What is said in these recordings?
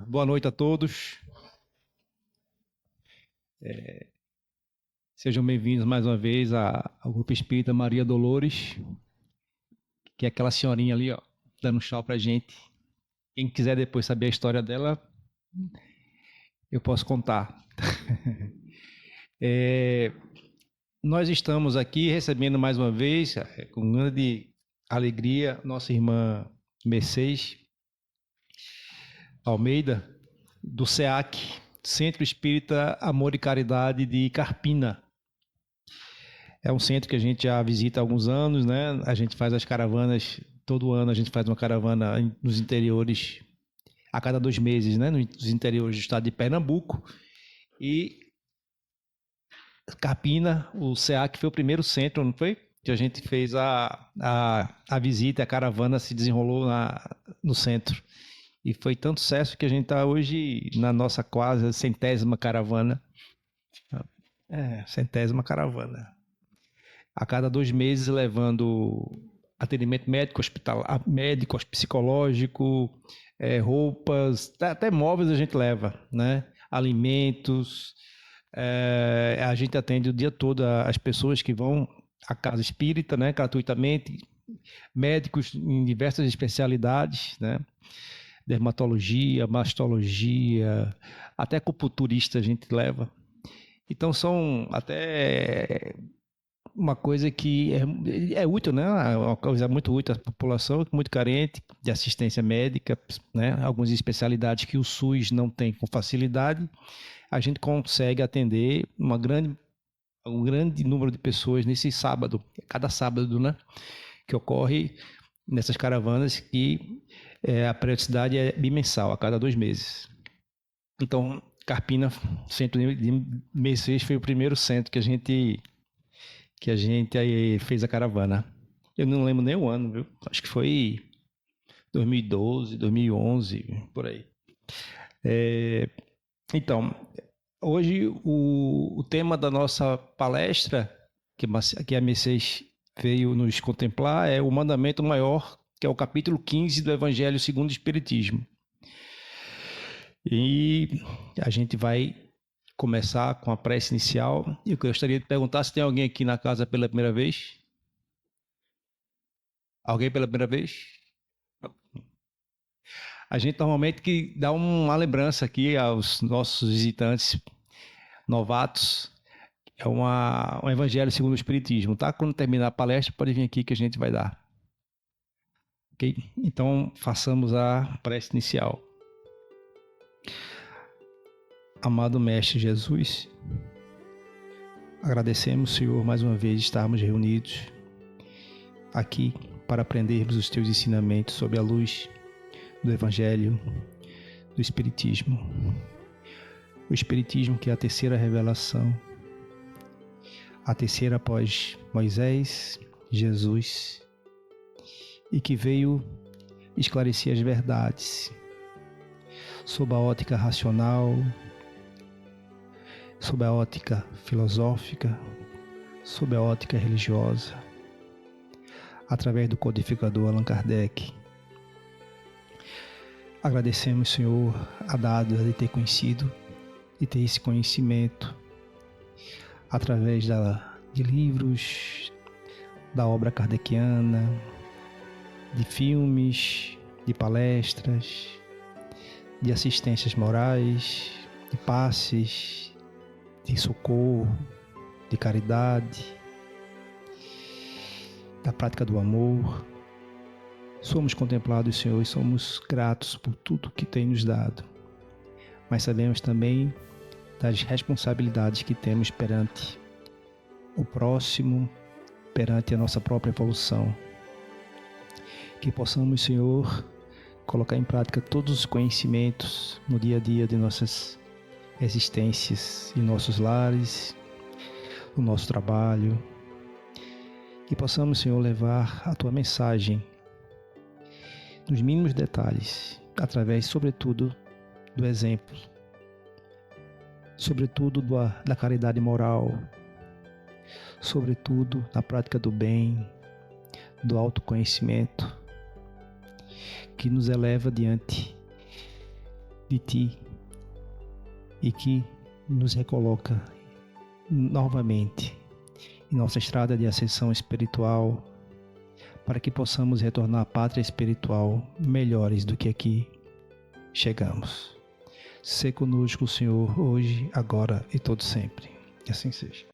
Boa noite a todos. Sejam bem-vindos mais uma vez ao Grupo Espírita Maria Dolores, que é aquela senhorinha ali, ó, dando um tchau pra gente. Quem quiser depois saber a história dela, eu posso contar. Nós estamos aqui recebendo mais uma vez, com grande alegria, nossa irmã Mercedes Almeida, do SEAC, Centro Espírita Amor e Caridade de Carpina. É um centro que a gente já visita há alguns anos, né? A gente faz as caravanas, todo ano a gente faz uma caravana nos interiores, a cada 2 meses, né? Nos interiores do estado de Pernambuco. E Carpina, o SEAC foi o primeiro centro, não foi? Que a gente fez a visita, a caravana se desenrolou no centro. E foi tanto sucesso que a gente está hoje na nossa quase centésima caravana. Centésima caravana. A cada 2 meses levando atendimento médico, médico, psicológico, roupas, até móveis a gente leva, né? Alimentos. A gente atende o dia todo as pessoas que vão à casa espírita, né? Gratuitamente, médicos em diversas especialidades, né? Dermatologia, mastologia, até acupunturista a gente leva. Então são até uma coisa que é útil, né? Uma coisa muito útil à população, muito carente de assistência médica, né? Algumas especialidades que o SUS não tem com facilidade, a gente consegue atender um grande número de pessoas nesse sábado, cada sábado, né? Que ocorre nessas caravanas que a periodicidade é bimensal, a cada 2 meses. Então, Carpina, centro de Mercedes, foi o primeiro centro que a gente aí fez a caravana. Eu não lembro nem o ano, viu? Acho que foi 2012, 2011, por aí. Então, hoje o tema da nossa palestra, que a Mercedes veio nos contemplar, é o mandamento maior, que é o capítulo 15 do Evangelho segundo o Espiritismo. E a gente vai começar com a prece inicial. Eu gostaria de perguntar se tem alguém aqui na casa pela primeira vez. Alguém pela primeira vez? A gente normalmente que dá uma lembrança aqui aos nossos visitantes novatos. É um evangelho segundo o Espiritismo, tá? Quando terminar a palestra, pode vir aqui que a gente vai dar. Ok? Então, façamos a prece inicial. Amado Mestre Jesus, agradecemos, Senhor, mais uma vez estarmos reunidos aqui para aprendermos os Teus ensinamentos sob a luz do Evangelho do Espiritismo. O Espiritismo que é a terceira revelação, a terceira após Moisés, Jesus, e que veio esclarecer as verdades sob a ótica racional, sob a ótica filosófica, sob a ótica religiosa, através do codificador Allan Kardec. Agradecemos, Senhor, a dádiva de ter conhecido e ter esse conhecimento através de livros, da obra kardeciana, de filmes, de palestras, de assistências morais, de passes, de socorro, de caridade, da prática do amor. Somos contemplados, Senhor, e somos gratos por tudo que tem nos dado. Mas sabemos também das responsabilidades que temos perante o próximo, perante a nossa própria evolução. Que possamos, Senhor, colocar em prática todos os conhecimentos no dia a dia de nossas existências, em nossos lares, no nosso trabalho. Que possamos, Senhor, levar a Tua mensagem nos mínimos detalhes, através, sobretudo, do exemplo, sobretudo da caridade moral, sobretudo na prática do bem, do autoconhecimento, que nos eleva diante de Ti e que nos recoloca novamente em nossa estrada de ascensão espiritual, para que possamos retornar à pátria espiritual melhores do que aqui chegamos. Sê conosco, Senhor, hoje, agora e todo sempre. Que assim seja.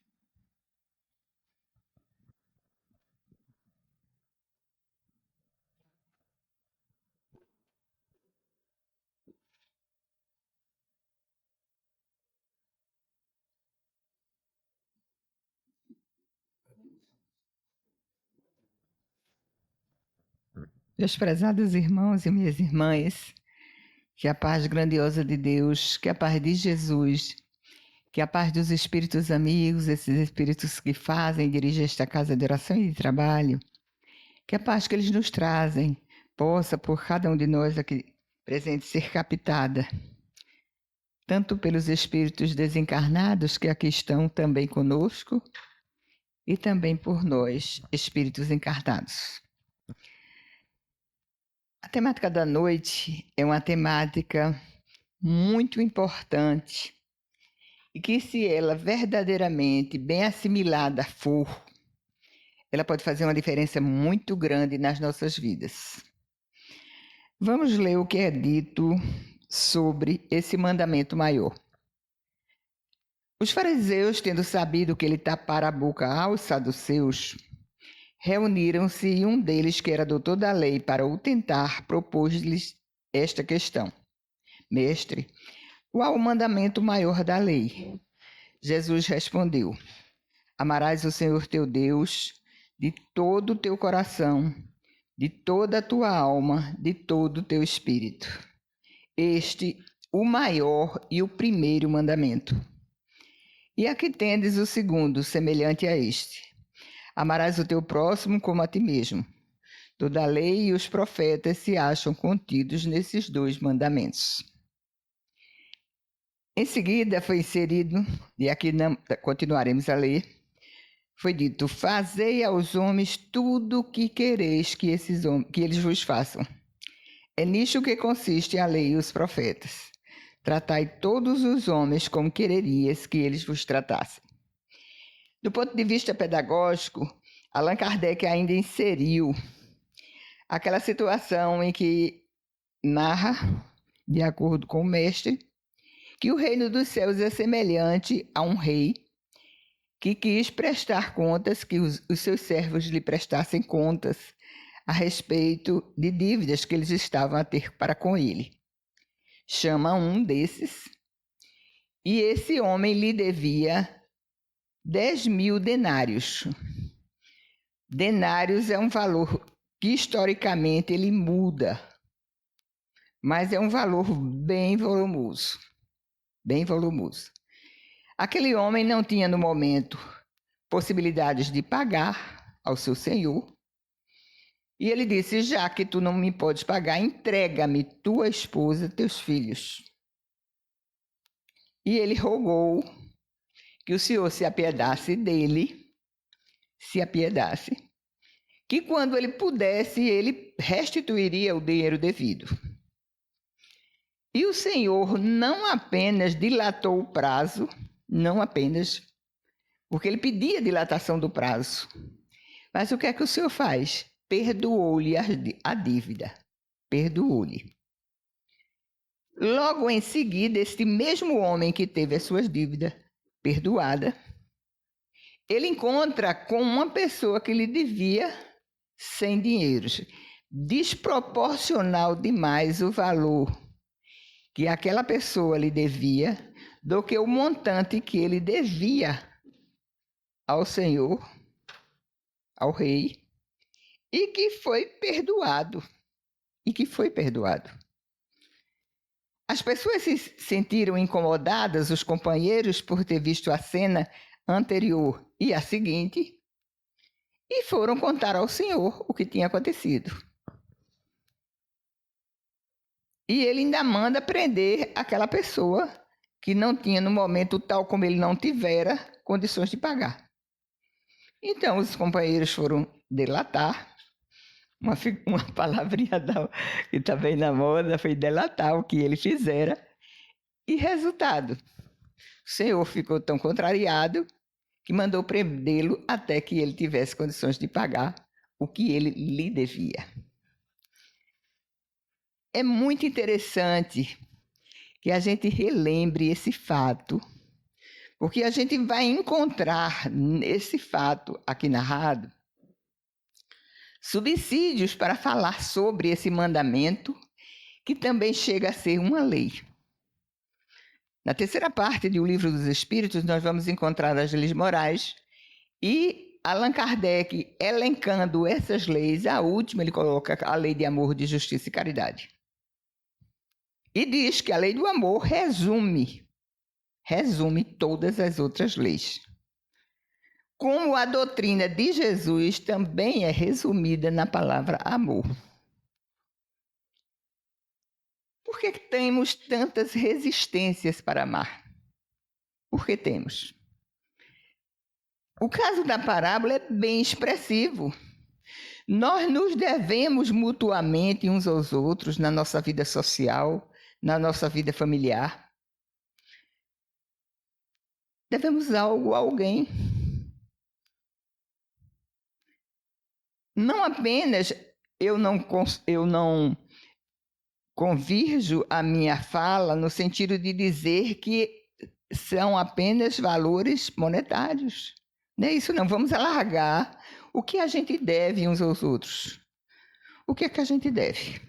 Meus prezados irmãos e minhas irmãs, que a paz grandiosa de Deus, que a paz de Jesus, que a paz dos espíritos amigos, esses espíritos que fazem e dirigem esta casa de oração e de trabalho, que a paz que eles nos trazem possa, por cada um de nós aqui presente, ser captada, tanto pelos espíritos desencarnados que aqui estão também conosco, e também por nós, espíritos encarnados. A temática da noite é uma temática muito importante e que, se ela verdadeiramente bem assimilada for, ela pode fazer uma diferença muito grande nas nossas vidas. Vamos ler o que é dito sobre esse mandamento maior. Os fariseus, tendo sabido que ele tapara a boca aos saduceus, reuniram-se e um deles, que era doutor da lei, para o tentar, propôs-lhes esta questão: Mestre, qual o mandamento maior da lei? Jesus respondeu: Amarás o Senhor teu Deus de todo o teu coração, de toda a tua alma, de todo o teu espírito. Este, o maior e o primeiro mandamento. E aqui tendes o segundo, semelhante a este: Amarás o teu próximo como a ti mesmo. Toda a lei e os profetas se acham contidos nesses dois mandamentos. Em seguida foi inserido, e aqui continuaremos a ler, foi dito: Fazei aos homens tudo o que quereis que eles vos façam. É nisto que consiste a lei e os profetas. Tratai todos os homens como quererias que eles vos tratassem. Do ponto de vista pedagógico, Allan Kardec ainda inseriu aquela situação em que narra, de acordo com o mestre, que o reino dos céus é semelhante a um rei que quis prestar contas, que os seus servos lhe prestassem contas a respeito de dívidas que eles estavam a ter para com ele. Chama um desses, e esse homem lhe devia 10.000 denários. Denários é um valor que historicamente ele muda, mas é um valor bem volumoso, bem volumoso. Aquele homem não tinha no momento possibilidades de pagar ao seu senhor, e ele disse: já que tu não me podes pagar, entrega-me tua esposa, teus filhos. E ele rogou que o Senhor se apiedasse dele, que quando ele pudesse, ele restituiria o dinheiro devido. E o Senhor não apenas dilatou o prazo, não apenas, porque ele pedia dilatação do prazo, mas o que é que o Senhor faz? Perdoou-lhe a dívida, perdoou-lhe. Logo em seguida, este mesmo homem que teve as suas dívidas perdoadas, ele encontra com uma pessoa que lhe devia 100 dinheiros. Desproporcional demais o valor que aquela pessoa lhe devia do que o montante que ele devia ao Senhor, ao rei, e que foi perdoado. As pessoas se sentiram incomodadas, os companheiros, por ter visto a cena anterior e a seguinte, e foram contar ao Senhor o que tinha acontecido. E ele ainda manda prender aquela pessoa que não tinha, no momento tal como ele não tivera, condições de pagar. Então os companheiros foram delatar, uma palavrinha que está bem na moda, foi delatar o que ele fizera. E resultado, o senhor ficou tão contrariado que mandou prendê-lo até que ele tivesse condições de pagar o que ele lhe devia. É muito interessante que a gente relembre esse fato, porque a gente vai encontrar nesse fato aqui narrado subsídios para falar sobre esse mandamento, que também chega a ser uma lei. Na terceira parte do Livro dos Espíritos, nós vamos encontrar as leis morais e Allan Kardec, elencando essas leis, a última ele coloca a lei de amor, de justiça e caridade. E diz que a lei do amor resume todas as outras leis. Como a doutrina de Jesus também é resumida na palavra amor. Por que temos tantas resistências para amar? Por que temos? O caso da parábola é bem expressivo. Nós nos devemos mutuamente uns aos outros na nossa vida social, na nossa vida familiar. Devemos algo a alguém. Não apenas eu não convirjo a minha fala no sentido de dizer que são apenas valores monetários. Não é isso não, vamos alargar o que a gente deve uns aos outros. O que é que a gente deve?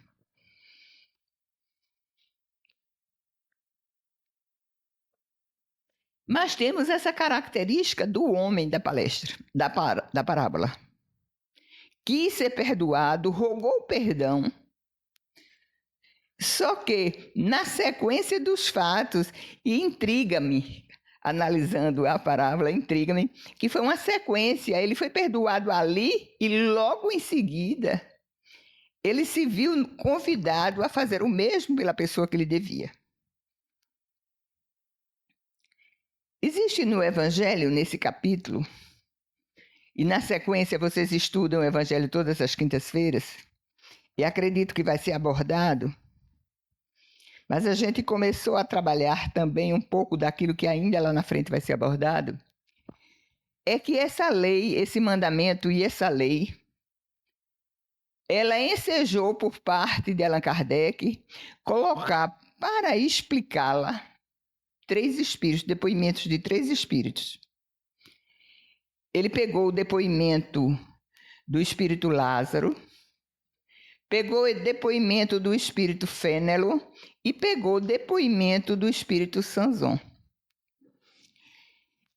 Mas temos essa característica do homem da palestra, da parábola. Quis ser perdoado, rogou perdão. Só que, na sequência dos fatos, e intriga-me, analisando a parábola, intriga-me, que foi uma sequência, ele foi perdoado ali e logo em seguida, ele se viu convidado a fazer o mesmo pela pessoa que lhe devia. Existe no Evangelho, nesse capítulo, e na sequência vocês estudam o Evangelho todas as quintas-feiras, e acredito que vai ser abordado, mas a gente começou a trabalhar também um pouco daquilo que ainda lá na frente vai ser abordado, é que essa lei, esse mandamento e essa lei, ela ensejou por parte de Allan Kardec colocar para explicá-la 3 espíritos, depoimentos de 3 espíritos. Ele pegou o depoimento do espírito Lázaro, pegou o depoimento do espírito Fénelon e pegou o depoimento do espírito Sanson.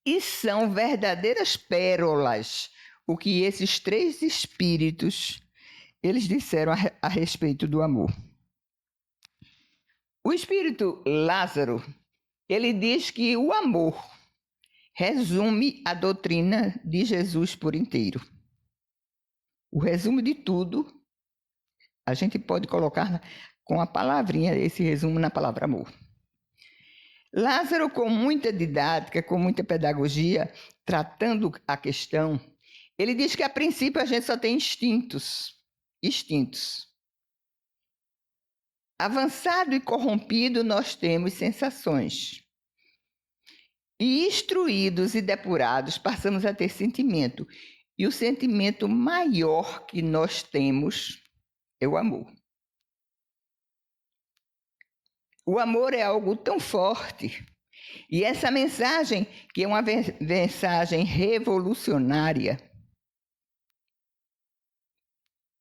E são verdadeiras pérolas o que esses 3 espíritos eles disseram a respeito do amor. O espírito Lázaro, ele diz que o amor resume a doutrina de Jesus por inteiro. O resumo de tudo, a gente pode colocar com a palavrinha, esse resumo na palavra amor. Lázaro, com muita didática, com muita pedagogia, tratando a questão, ele diz que a princípio a gente só tem instintos. Avançado e corrompido, nós temos sensações. E instruídos e depurados, passamos a ter sentimento. E o sentimento maior que nós temos é o amor. O amor é algo tão forte. E essa mensagem, que é uma mensagem revolucionária,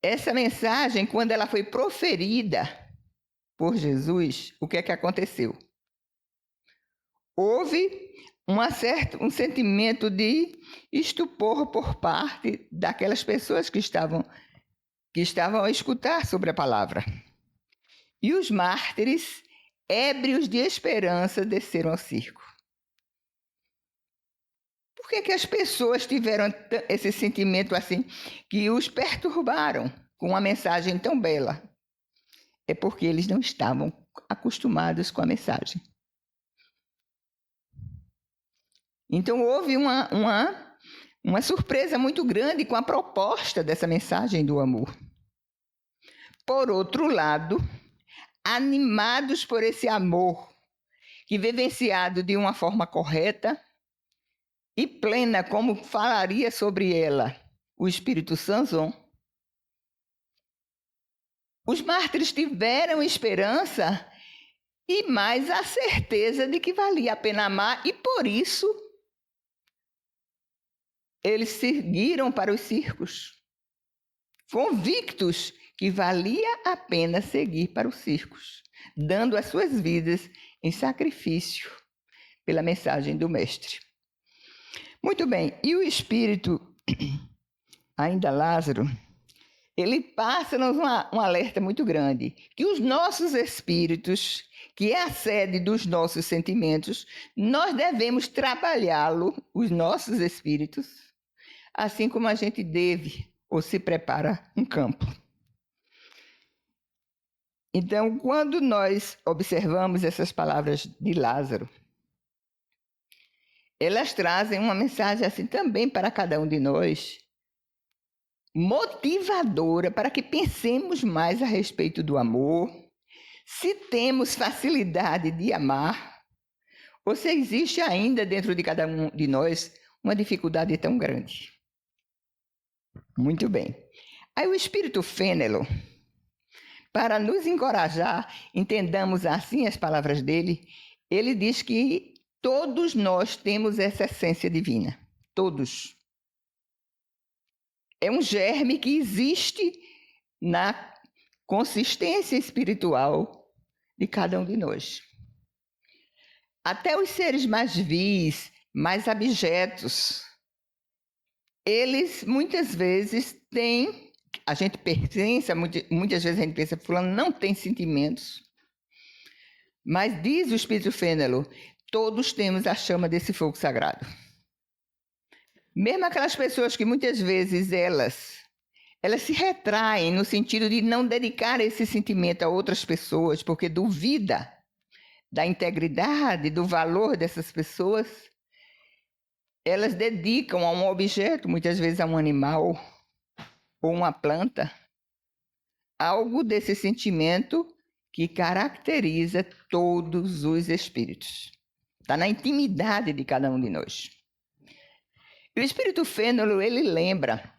essa mensagem, quando ela foi proferida por Jesus, o que é que aconteceu? Houve um sentimento de estupor por parte daquelas pessoas que estavam a escutar sobre a palavra. E os mártires, ébrios de esperança, desceram ao circo. Por que as pessoas tiveram esse sentimento assim, que os perturbaram com uma mensagem tão bela? É porque eles não estavam acostumados com a mensagem. Então, houve uma surpresa muito grande com a proposta dessa mensagem do amor. Por outro lado, animados por esse amor, que vivenciado de uma forma correta e plena, como falaria sobre ela o Espírito Santo, os mártires tiveram esperança e mais a certeza de que valia a pena amar, e por isso eles seguiram para os circos, convictos que valia a pena seguir para os circos, dando as suas vidas em sacrifício pela mensagem do Mestre. Muito bem, e o Espírito, ainda Lázaro, ele passa-nos um alerta muito grande, que os nossos espíritos, que é a sede dos nossos sentimentos, nós devemos trabalhá-lo, os nossos espíritos, assim como a gente deve ou se prepara um campo. Então, quando nós observamos essas palavras de Lázaro, elas trazem uma mensagem assim também para cada um de nós, motivadora para que pensemos mais a respeito do amor, se temos facilidade de amar, ou se existe ainda dentro de cada um de nós uma dificuldade tão grande. Muito bem. Aí o Espírito Fênelon, para nos encorajar, entendamos assim as palavras dele, ele diz que todos nós temos essa essência divina. Todos. É um germe que existe na consistência espiritual de cada um de nós. Até os seres mais vis, mais abjetos, eles muitas vezes têm, a gente pensa, muitas vezes a gente pensa, fulano não tem sentimentos, mas diz o Espírito Fênelon, todos temos a chama desse fogo sagrado. Mesmo aquelas pessoas que muitas vezes elas se retraem no sentido de não dedicar esse sentimento a outras pessoas, porque duvida da integridade, do valor dessas pessoas, elas dedicam a um objeto, muitas vezes a um animal ou uma planta, algo desse sentimento que caracteriza todos os espíritos. Está na intimidade de cada um de nós. O Espírito Fênelon, ele lembra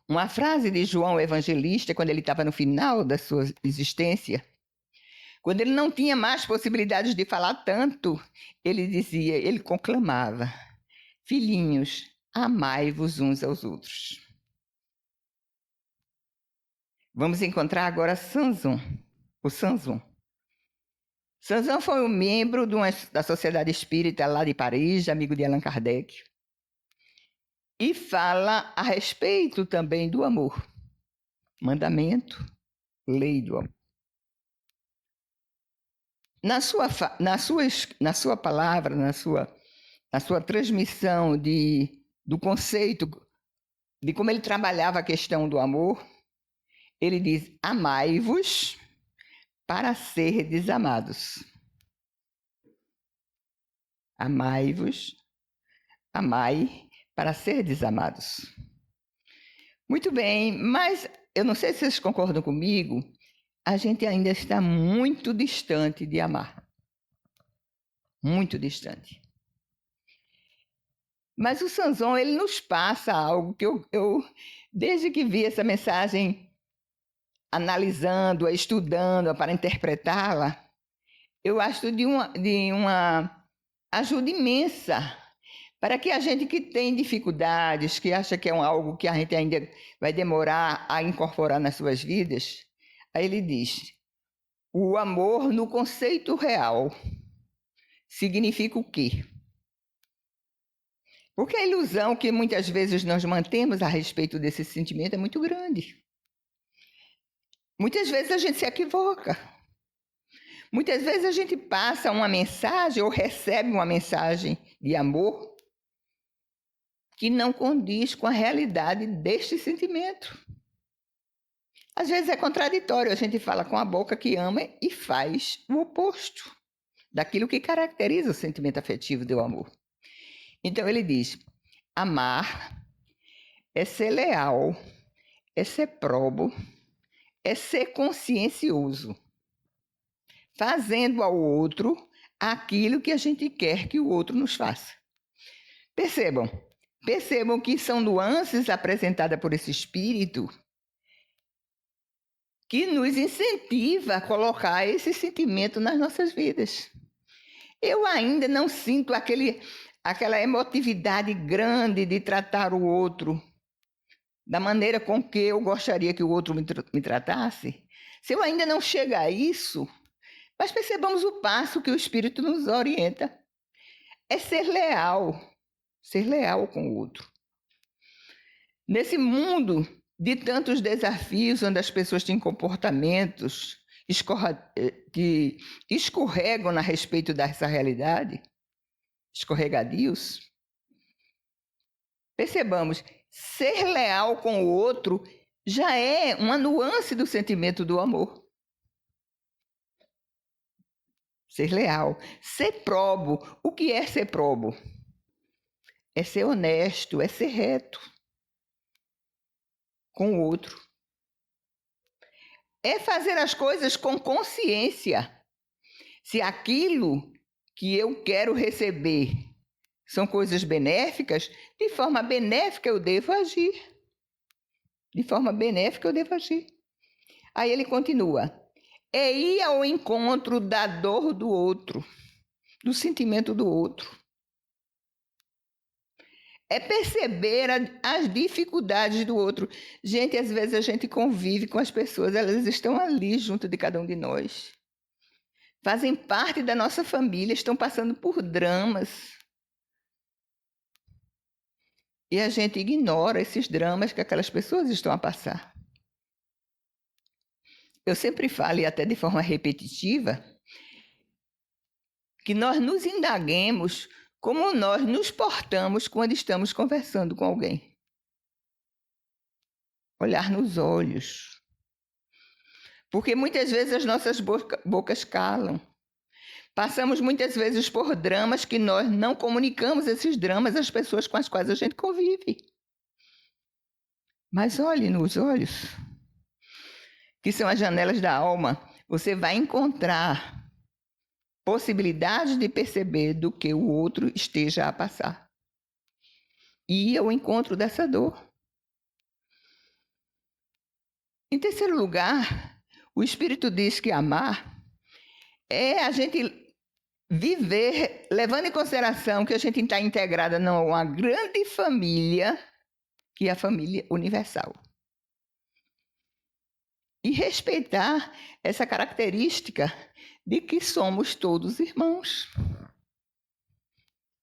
uma frase de João Evangelista, quando ele estava no final da sua existência, quando ele não tinha mais possibilidades de falar tanto, ele dizia, ele conclamava, filhinhos, amai-vos uns aos outros. Vamos encontrar agora Sanzon, o Sanzon. Sanzon foi um membro da Sociedade Espírita lá de Paris, amigo de Allan Kardec, e fala a respeito também do amor. Mandamento, lei do amor. Na sua palavra, na sua transmissão do conceito, de como ele trabalhava a questão do amor, ele diz, amai-vos para serdes amados. Amai-vos, amai para serdes amados. Muito bem, mas eu não sei se vocês concordam comigo, a gente ainda está muito distante de amar. Muito distante. Mas o Sanzon, ele nos passa algo que eu desde que vi essa mensagem, analisando-a, estudando-a para interpretá-la, eu acho de uma ajuda imensa para que a gente que tem dificuldades, que acha que é algo que a gente ainda vai demorar a incorporar nas suas vidas, aí ele diz, o amor no conceito real significa o quê? Porque a ilusão que muitas vezes nós mantemos a respeito desse sentimento é muito grande. Muitas vezes a gente se equivoca. Muitas vezes a gente passa uma mensagem ou recebe uma mensagem de amor que não condiz com a realidade deste sentimento. Às vezes é contraditório, a gente fala com a boca que ama e faz o oposto daquilo que caracteriza o sentimento afetivo do amor. Então ele diz, amar é ser leal, é ser probo, é ser consciencioso, fazendo ao outro aquilo que a gente quer que o outro nos faça. Percebam que são nuances apresentadas por esse espírito que nos incentiva a colocar esse sentimento nas nossas vidas. Eu ainda não sinto aquela emotividade grande de tratar o outro da maneira com que eu gostaria que o outro me tratasse. Se eu ainda não chego a isso, mas percebamos o passo que o Espírito nos orienta. É ser leal com o outro. Nesse mundo de tantos desafios, onde as pessoas têm comportamentos que escorregam a respeito dessa realidade, escorregadios, percebamos, ser leal com o outro já é uma nuance do sentimento do amor. Ser leal, ser probo. O que é ser probo? É ser honesto, é ser reto com o outro. É fazer as coisas com consciência. Se aquilo que eu quero receber são coisas benéficas, de forma benéfica eu devo agir. De forma benéfica eu devo agir. Aí ele continua. É ir ao encontro da dor do outro, do sentimento do outro. É perceber as dificuldades do outro. Gente, às vezes a gente convive com as pessoas, elas estão ali junto de cada um de nós. Fazem parte da nossa família, estão passando por dramas. E a gente ignora esses dramas que aquelas pessoas estão a passar. Eu sempre falo, e até de forma repetitiva, que nós nos indaguemos como nós nos portamos quando estamos conversando com alguém. Olhar nos olhos. Porque muitas vezes as nossas bocas calam. Passamos muitas vezes por dramas que nós não comunicamos esses dramas às pessoas com as quais a gente convive. Mas olhe nos olhos, que são as janelas da alma. Você vai encontrar possibilidade de perceber do que o outro esteja a passar. E ir ao encontro dessa dor. Em terceiro lugar, o Espírito diz que amar é a gente viver, levando em consideração que a gente está integrada numa grande família, que é a família universal. E respeitar essa característica de que somos todos irmãos.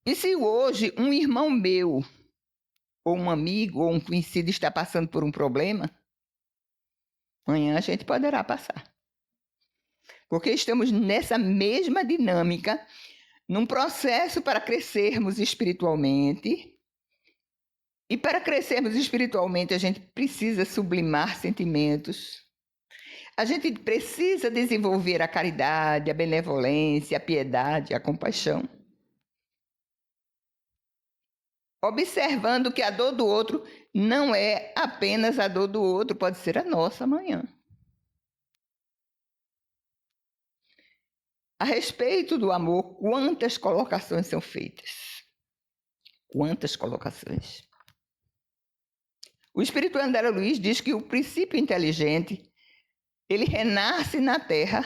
E se hoje um irmão meu, ou um amigo, ou um conhecido está passando por um problema, amanhã a gente poderá passar. Porque estamos nessa mesma dinâmica, num processo para crescermos espiritualmente. E para crescermos espiritualmente, a gente precisa sublimar sentimentos. A gente precisa desenvolver a caridade, a benevolência, a piedade, a compaixão. Observando que a dor do outro não é apenas a dor do outro, pode ser a nossa amanhã. A respeito do amor, quantas colocações são feitas? Quantas colocações? O Espírito André Luiz diz que o princípio inteligente ele renasce na terra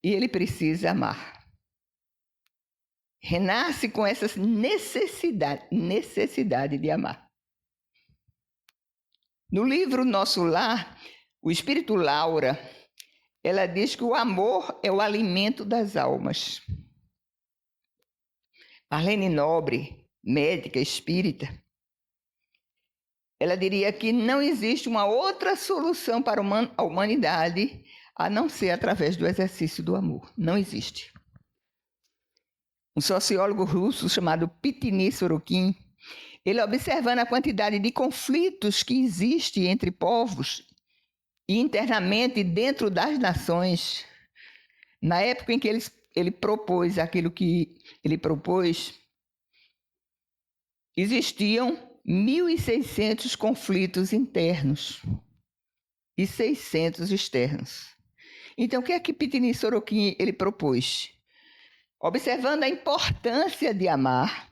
e ele precisa amar. Renasce com essa necessidade de amar. No livro Nosso Lar, o Espírito Laura, ela diz que o amor é o alimento das almas. Marlene Nobre, médica espírita, ela diria que não existe uma outra solução para a humanidade a não ser através do exercício do amor. Não existe. Um sociólogo russo chamado Pitini Sorokin, ele ele, observando a quantidade de conflitos que existe entre povos e internamente dentro das nações, na época em que ele propôs aquilo que ele propôs, existiam 1.600 conflitos internos e 600 externos. Então, o que é que Pitini Sorokin ele propôs? Observando a importância de amar,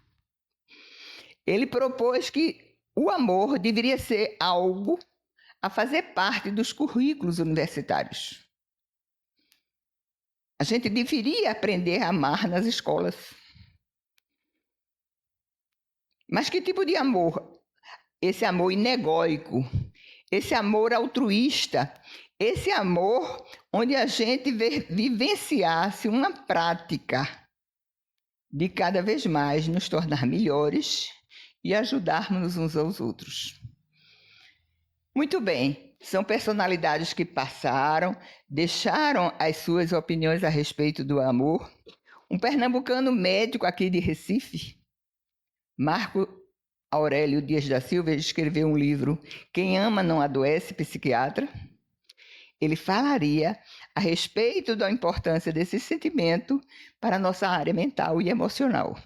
ele propôs que o amor deveria ser algo a fazer parte dos currículos universitários. A gente deveria aprender a amar nas escolas. Mas que tipo de amor? Esse amor inegóico, esse amor altruísta, esse amor onde a gente vivenciasse uma prática de cada vez mais nos tornar melhores e ajudarmos uns aos outros. Muito bem, são personalidades que passaram, deixaram as suas opiniões a respeito do amor. Um pernambucano médico aqui de Recife, Marco Aurélio Dias da Silva, escreveu um livro, Quem Ama Não Adoece, psiquiatra. Ele falaria a respeito da importância desse sentimento para a nossa área mental e emocional.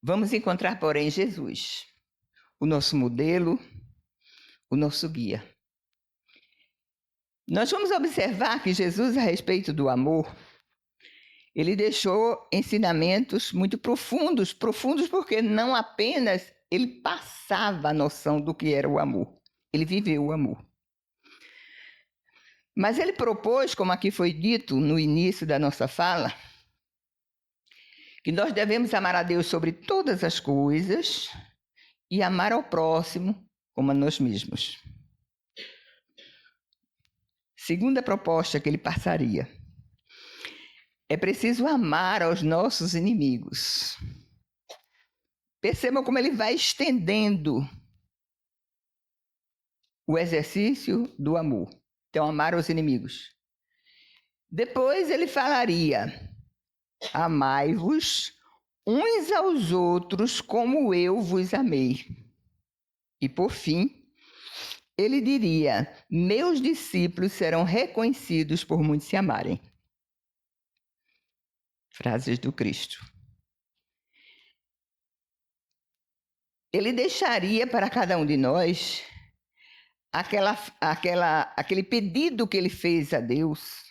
Vamos encontrar, porém, Jesus, o nosso modelo, o nosso guia. Nós vamos observar que Jesus, a respeito do amor, ele deixou ensinamentos muito profundos porque não apenas ele passava a noção do que era o amor, ele viveu o amor. Mas ele propôs, como aqui foi dito no início da nossa fala, que nós devemos amar a Deus sobre todas as coisas e amar ao próximo como a nós mesmos. Segunda proposta que ele passaria: é preciso amar aos nossos inimigos. Percebam como ele vai estendendo o exercício do amor. Então, amar aos inimigos. Depois ele falaria: amai-vos uns aos outros como eu vos amei. E por fim, ele diria: meus discípulos serão reconhecidos por muitos se amarem. Frases do Cristo. Ele deixaria para cada um de nós aquele pedido que ele fez a Deus,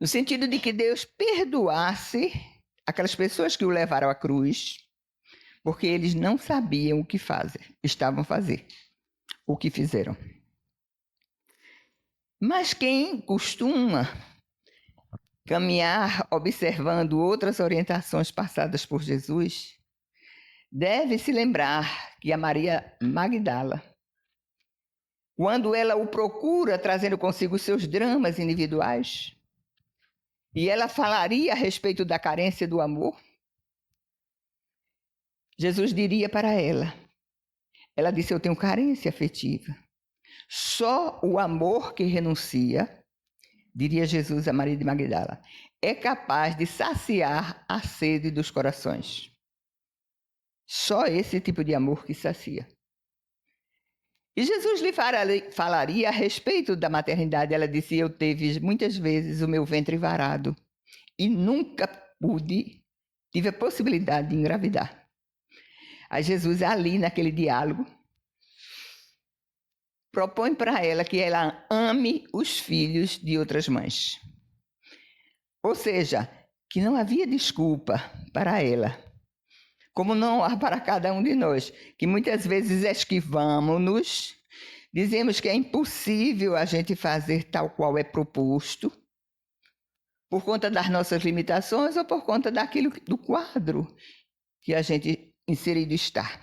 no sentido de que Deus perdoasse aquelas pessoas que o levaram à cruz, porque eles não sabiam o que estavam a fazer, o que fizeram. Mas quem costuma caminhar observando outras orientações passadas por Jesus, deve se lembrar que a Maria Magdala, quando ela o procura trazendo consigo seus dramas individuais, e ela falaria a respeito da carência do amor, Jesus diria para ela disse: eu tenho carência afetiva. Só o amor que renuncia, diria Jesus a Maria de Magdala, é capaz de saciar a sede dos corações. Só esse tipo de amor que sacia. E Jesus lhe falaria a respeito da maternidade. Ela disse: eu tive muitas vezes o meu ventre varado e nunca tive a possibilidade de engravidar. Aí Jesus, ali naquele diálogo, propõe para ela que ela ame os filhos de outras mães. Ou seja, que não havia desculpa para ela, como não há para cada um de nós, que muitas vezes esquivamos-nos, dizemos que é impossível a gente fazer tal qual é proposto, por conta das nossas limitações ou por conta do quadro que a gente inserido está.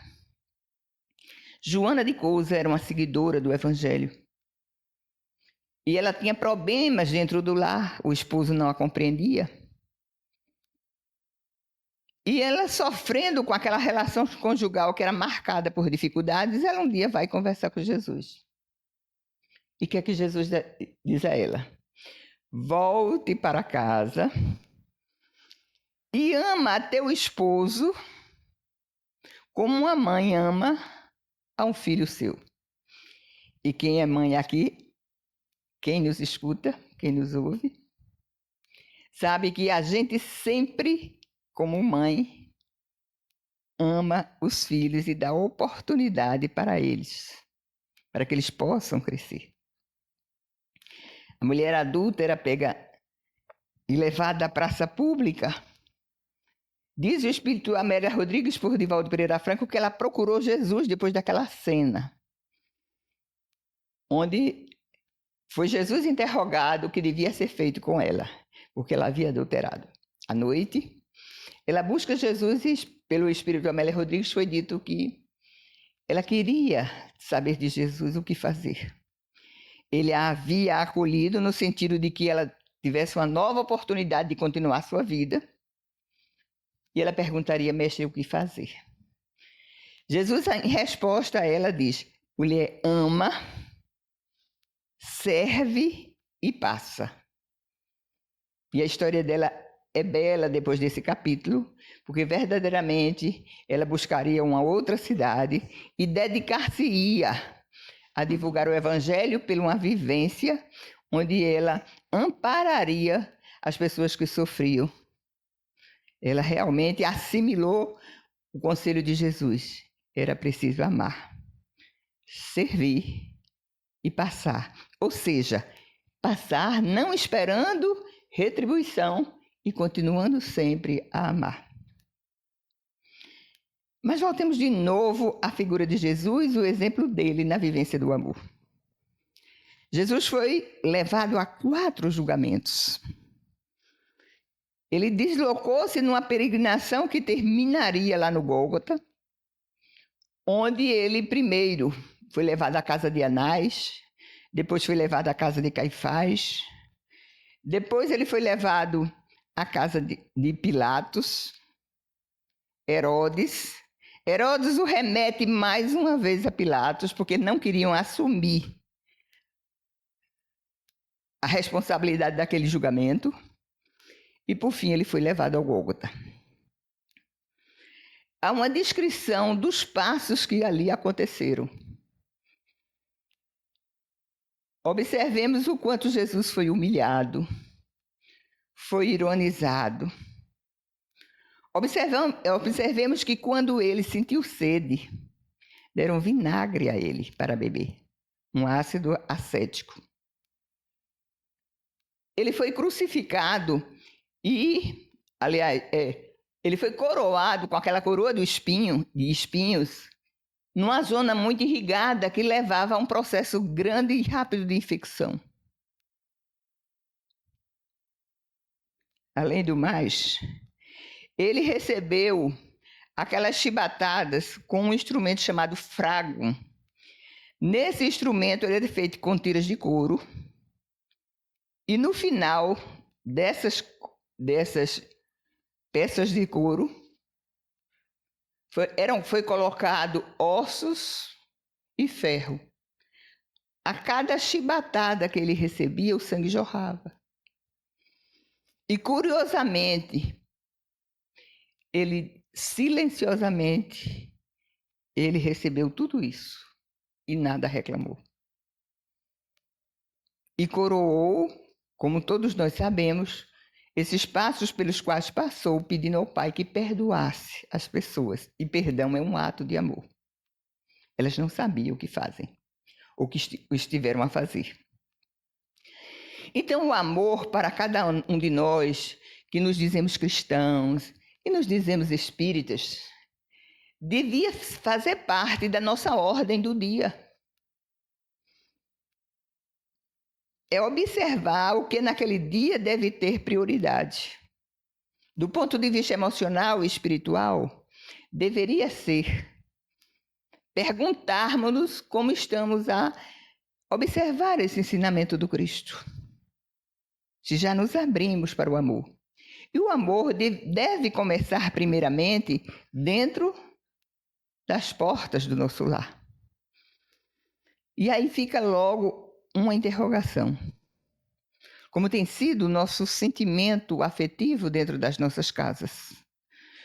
Joana de Couza era uma seguidora do Evangelho. E ela tinha problemas dentro do lar, o esposo não a compreendia. E ela, sofrendo com aquela relação conjugal que era marcada por dificuldades, ela um dia vai conversar com Jesus. E o que é que Jesus diz a ela? Volte para casa e ama a teu esposo como uma mãe ama a um filho seu. E quem é mãe aqui, quem nos escuta, quem nos ouve, sabe que a gente sempre, como mãe, ama os filhos e dá oportunidade para eles. para que eles possam crescer. A mulher adulta era pega e levada à praça pública. Diz o espírito Amélia Rodrigues por Divaldo Pereira Franco que ela procurou Jesus depois daquela cena, onde foi Jesus interrogado o que devia ser feito com ela, porque ela havia adulterado. À noite, ela busca Jesus e, pelo espírito Amélia Rodrigues, foi dito que ela queria saber de Jesus o que fazer. Ele a havia acolhido no sentido de que ela tivesse uma nova oportunidade de continuar sua vida. E ela perguntaria, mestre, o que fazer? Jesus, em resposta a ela, diz: mulher, ama, serve e passa. E a história dela é bela depois desse capítulo, porque verdadeiramente ela buscaria uma outra cidade e dedicar-se-ia a divulgar o evangelho pela uma vivência onde ela ampararia as pessoas que sofriam. Ela realmente assimilou o conselho de Jesus. Era preciso amar, servir e passar. Ou seja, passar não esperando retribuição e continuando sempre a amar. Mas voltemos de novo à figura de Jesus, o exemplo dele na vivência do amor. Jesus foi levado a 4 julgamentos. Ele deslocou-se numa peregrinação que terminaria lá no Gólgota, onde ele primeiro foi levado à casa de Anás, depois foi levado à casa de Caifás, depois ele foi levado à casa de Pilatos, Herodes. Herodes o remete mais uma vez a Pilatos, porque não queriam assumir a responsabilidade daquele julgamento. E, por fim, ele foi levado ao Gólgota. Há uma descrição dos passos que ali aconteceram. Observemos o quanto Jesus foi humilhado, foi ironizado. Observemos que quando ele sentiu sede, deram vinagre a ele para beber, um ácido acético. Ele foi crucificado e, aliás, ele foi coroado com aquela coroa de espinhos, numa zona muito irrigada que levava a um processo grande e rápido de infecção. Além do mais, ele recebeu aquelas chibatadas com um instrumento chamado frago. Nesse instrumento ele era feito com tiras de couro e no final dessas peças de couro foi colocado ossos e ferro. A cada chibatada que ele recebia, o sangue jorrava. E curiosamente, ele silenciosamente, ele recebeu tudo isso e nada reclamou. E coroou, como todos nós sabemos, esses passos pelos quais passou, pedindo ao Pai que perdoasse as pessoas. E perdão é um ato de amor. Elas não sabiam o que fazem, ou o que estiveram a fazer. Então, o amor para cada um de nós, que nos dizemos cristãos e nos dizemos espíritas, devia fazer parte da nossa ordem do dia. É observar o que naquele dia deve ter prioridade. Do ponto de vista emocional e espiritual, deveria ser perguntarmos-nos como estamos a observar esse ensinamento do Cristo. Se já nos abrimos para o amor. E o amor deve começar primeiramente dentro das portas do nosso lar. E aí fica logo uma interrogação. Como tem sido o nosso sentimento afetivo dentro das nossas casas?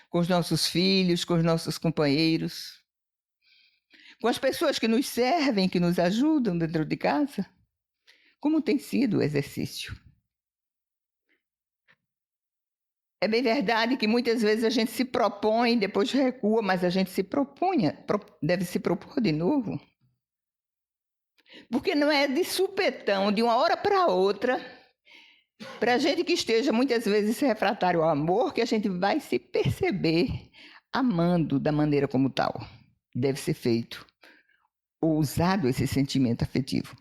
Com os nossos filhos, com os nossos companheiros, com as pessoas que nos servem, que nos ajudam dentro de casa? Como tem sido o exercício? É bem verdade que muitas vezes a gente se propõe, depois recua, mas a gente deve se propor de novo. Porque não é de supetão, de uma hora para outra, para a gente que esteja muitas vezes refratário ao amor, que a gente vai se perceber amando da maneira como tal deve ser feito, ou usado esse sentimento afetivo.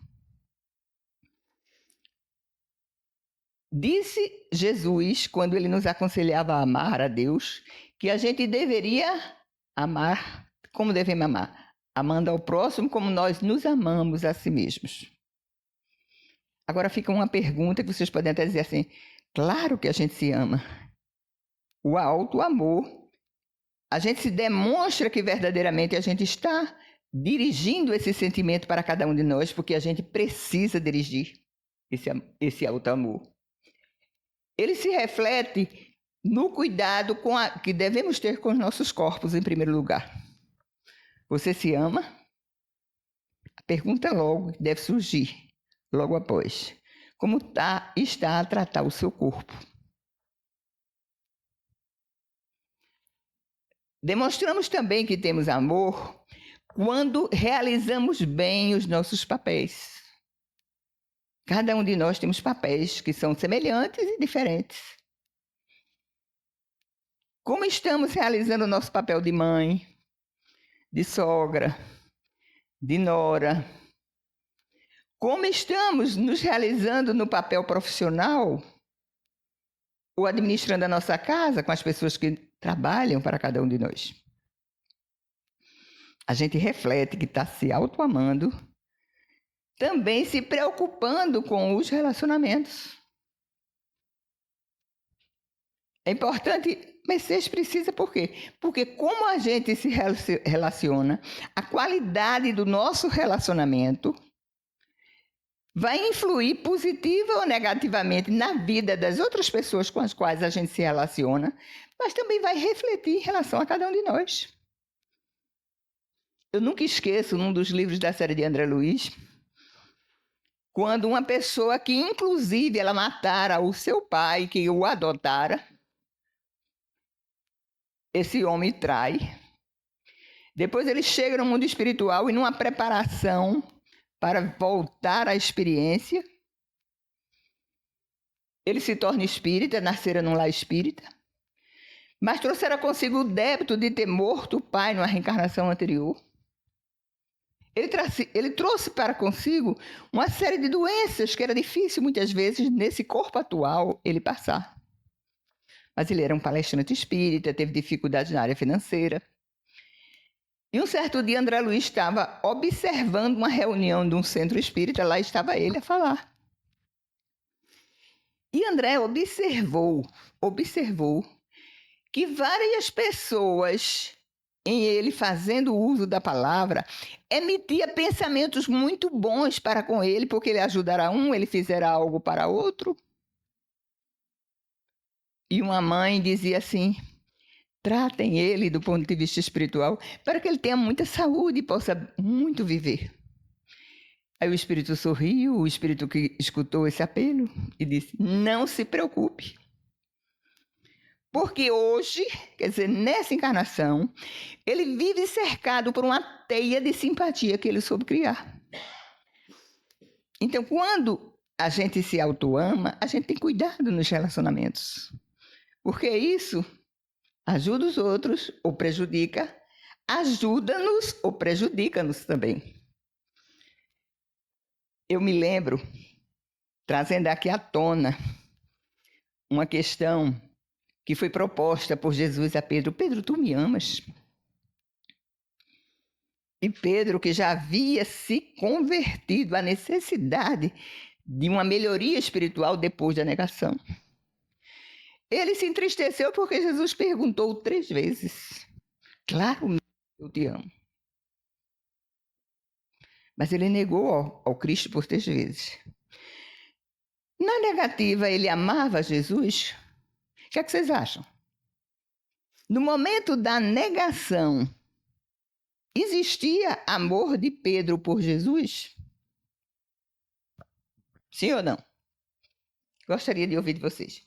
Disse Jesus, quando ele nos aconselhava a amar a Deus, que a gente deveria amar como devemos amar, amando ao próximo como nós nos amamos a si mesmos. Agora fica uma pergunta que vocês podem até dizer assim, claro que a gente se ama. O auto-amor, a gente se demonstra que verdadeiramente a gente está dirigindo esse sentimento para cada um de nós, porque a gente precisa dirigir esse auto-amor. Ele se reflete no cuidado que devemos ter com os nossos corpos, em primeiro lugar. Você se ama? A pergunta logo deve surgir, logo após. Como está a tratar o seu corpo? Demonstramos também que temos amor quando realizamos bem os nossos papéis. Cada um de nós temos papéis que são semelhantes e diferentes. Como estamos realizando o nosso papel de mãe, de sogra, de nora? Como estamos nos realizando no papel profissional ou administrando a nossa casa com as pessoas que trabalham para cada um de nós? A gente reflete que está se autoamando, também se preocupando com os relacionamentos. É importante, mas vocês precisam por quê? Porque como a gente se relaciona, a qualidade do nosso relacionamento vai influir positiva ou negativamente na vida das outras pessoas com as quais a gente se relaciona, mas também vai refletir em relação a cada um de nós. Eu nunca esqueço, num dos livros da série de André Luiz, quando uma pessoa que, inclusive, ela matara o seu pai, que o adotara, esse homem trai. Depois ele chega no mundo espiritual e numa preparação para voltar à experiência, ele se torna espírita, nascera num lar espírita, mas trouxera consigo o débito de ter morto o pai numa reencarnação anterior. Ele trouxe para consigo uma série de doenças que era difícil, muitas vezes, nesse corpo atual, ele passar. Mas ele era um palestrante espírita, teve dificuldades na área financeira. E um certo dia, André Luiz estava observando uma reunião de um centro espírita, lá estava ele a falar. E André observou que várias pessoas, em ele fazendo uso da palavra, emitia pensamentos muito bons para com ele, porque ele ajudará um, ele fizera algo para outro. E uma mãe dizia assim, tratem ele do ponto de vista espiritual, para que ele tenha muita saúde e possa muito viver. Aí o espírito sorriu, o espírito que escutou esse apelo, e disse, não se preocupe. Porque hoje, quer dizer, nessa encarnação, ele vive cercado por uma teia de simpatia que ele soube criar. Então, quando a gente se auto-ama, a gente tem cuidado nos relacionamentos. Porque isso ajuda os outros ou prejudica, ajuda-nos ou prejudica-nos também. Eu me lembro, trazendo aqui à tona, uma questão que foi proposta por Jesus a Pedro. Pedro, tu me amas? E Pedro, que já havia se convertido à necessidade de uma melhoria espiritual depois da negação. Ele se entristeceu porque Jesus perguntou 3 vezes. Claro, eu te amo. Mas ele negou ao Cristo por 3 vezes. Na negativa, ele amava Jesus? O que é que vocês acham? No momento da negação, existia amor de Pedro por Jesus? Sim ou não? Gostaria de ouvir de vocês.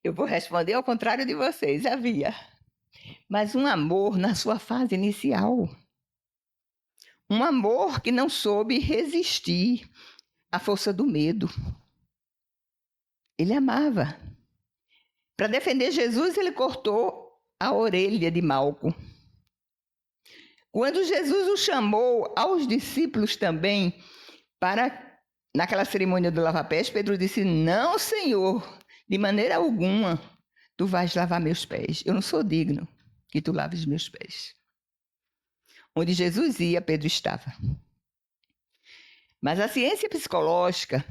Eu vou responder ao contrário de vocês, havia. Mas um amor na sua fase inicial. Um amor que não soube resistir à força do medo. Ele amava. Para defender Jesus, ele cortou a orelha de Malco. Quando Jesus o chamou aos discípulos também para, naquela cerimônia do lava-pés, Pedro disse: não, Senhor, de maneira alguma tu vais lavar meus pés. Eu não sou digno que tu laves meus pés. Onde Jesus ia, Pedro estava. Mas a ciência psicológica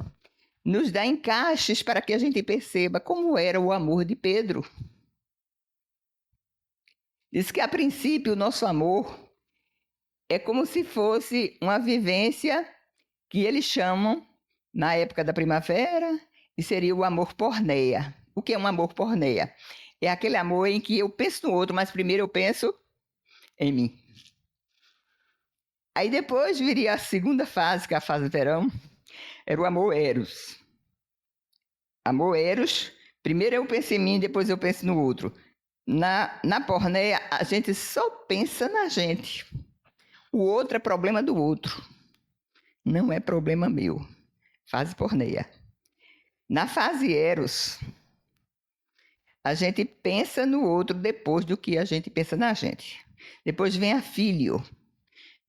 nos dá encaixes para que a gente perceba como era o amor de Pedro. Diz que, a princípio, o nosso amor é como se fosse uma vivência que eles chamam, na época da primavera, e seria o amor porneia. O que é um amor porneia? É aquele amor em que eu penso no outro, mas primeiro eu penso em mim. Aí depois viria a segunda fase, que é a fase do verão, era o amor eros. Amor eros, primeiro eu penso em mim, depois eu penso no outro. Na porneia, a gente só pensa na gente. O outro é problema do outro. Não é problema meu. Fase porneia. Na fase eros, a gente pensa no outro depois do que a gente pensa na gente. Depois vem a filho.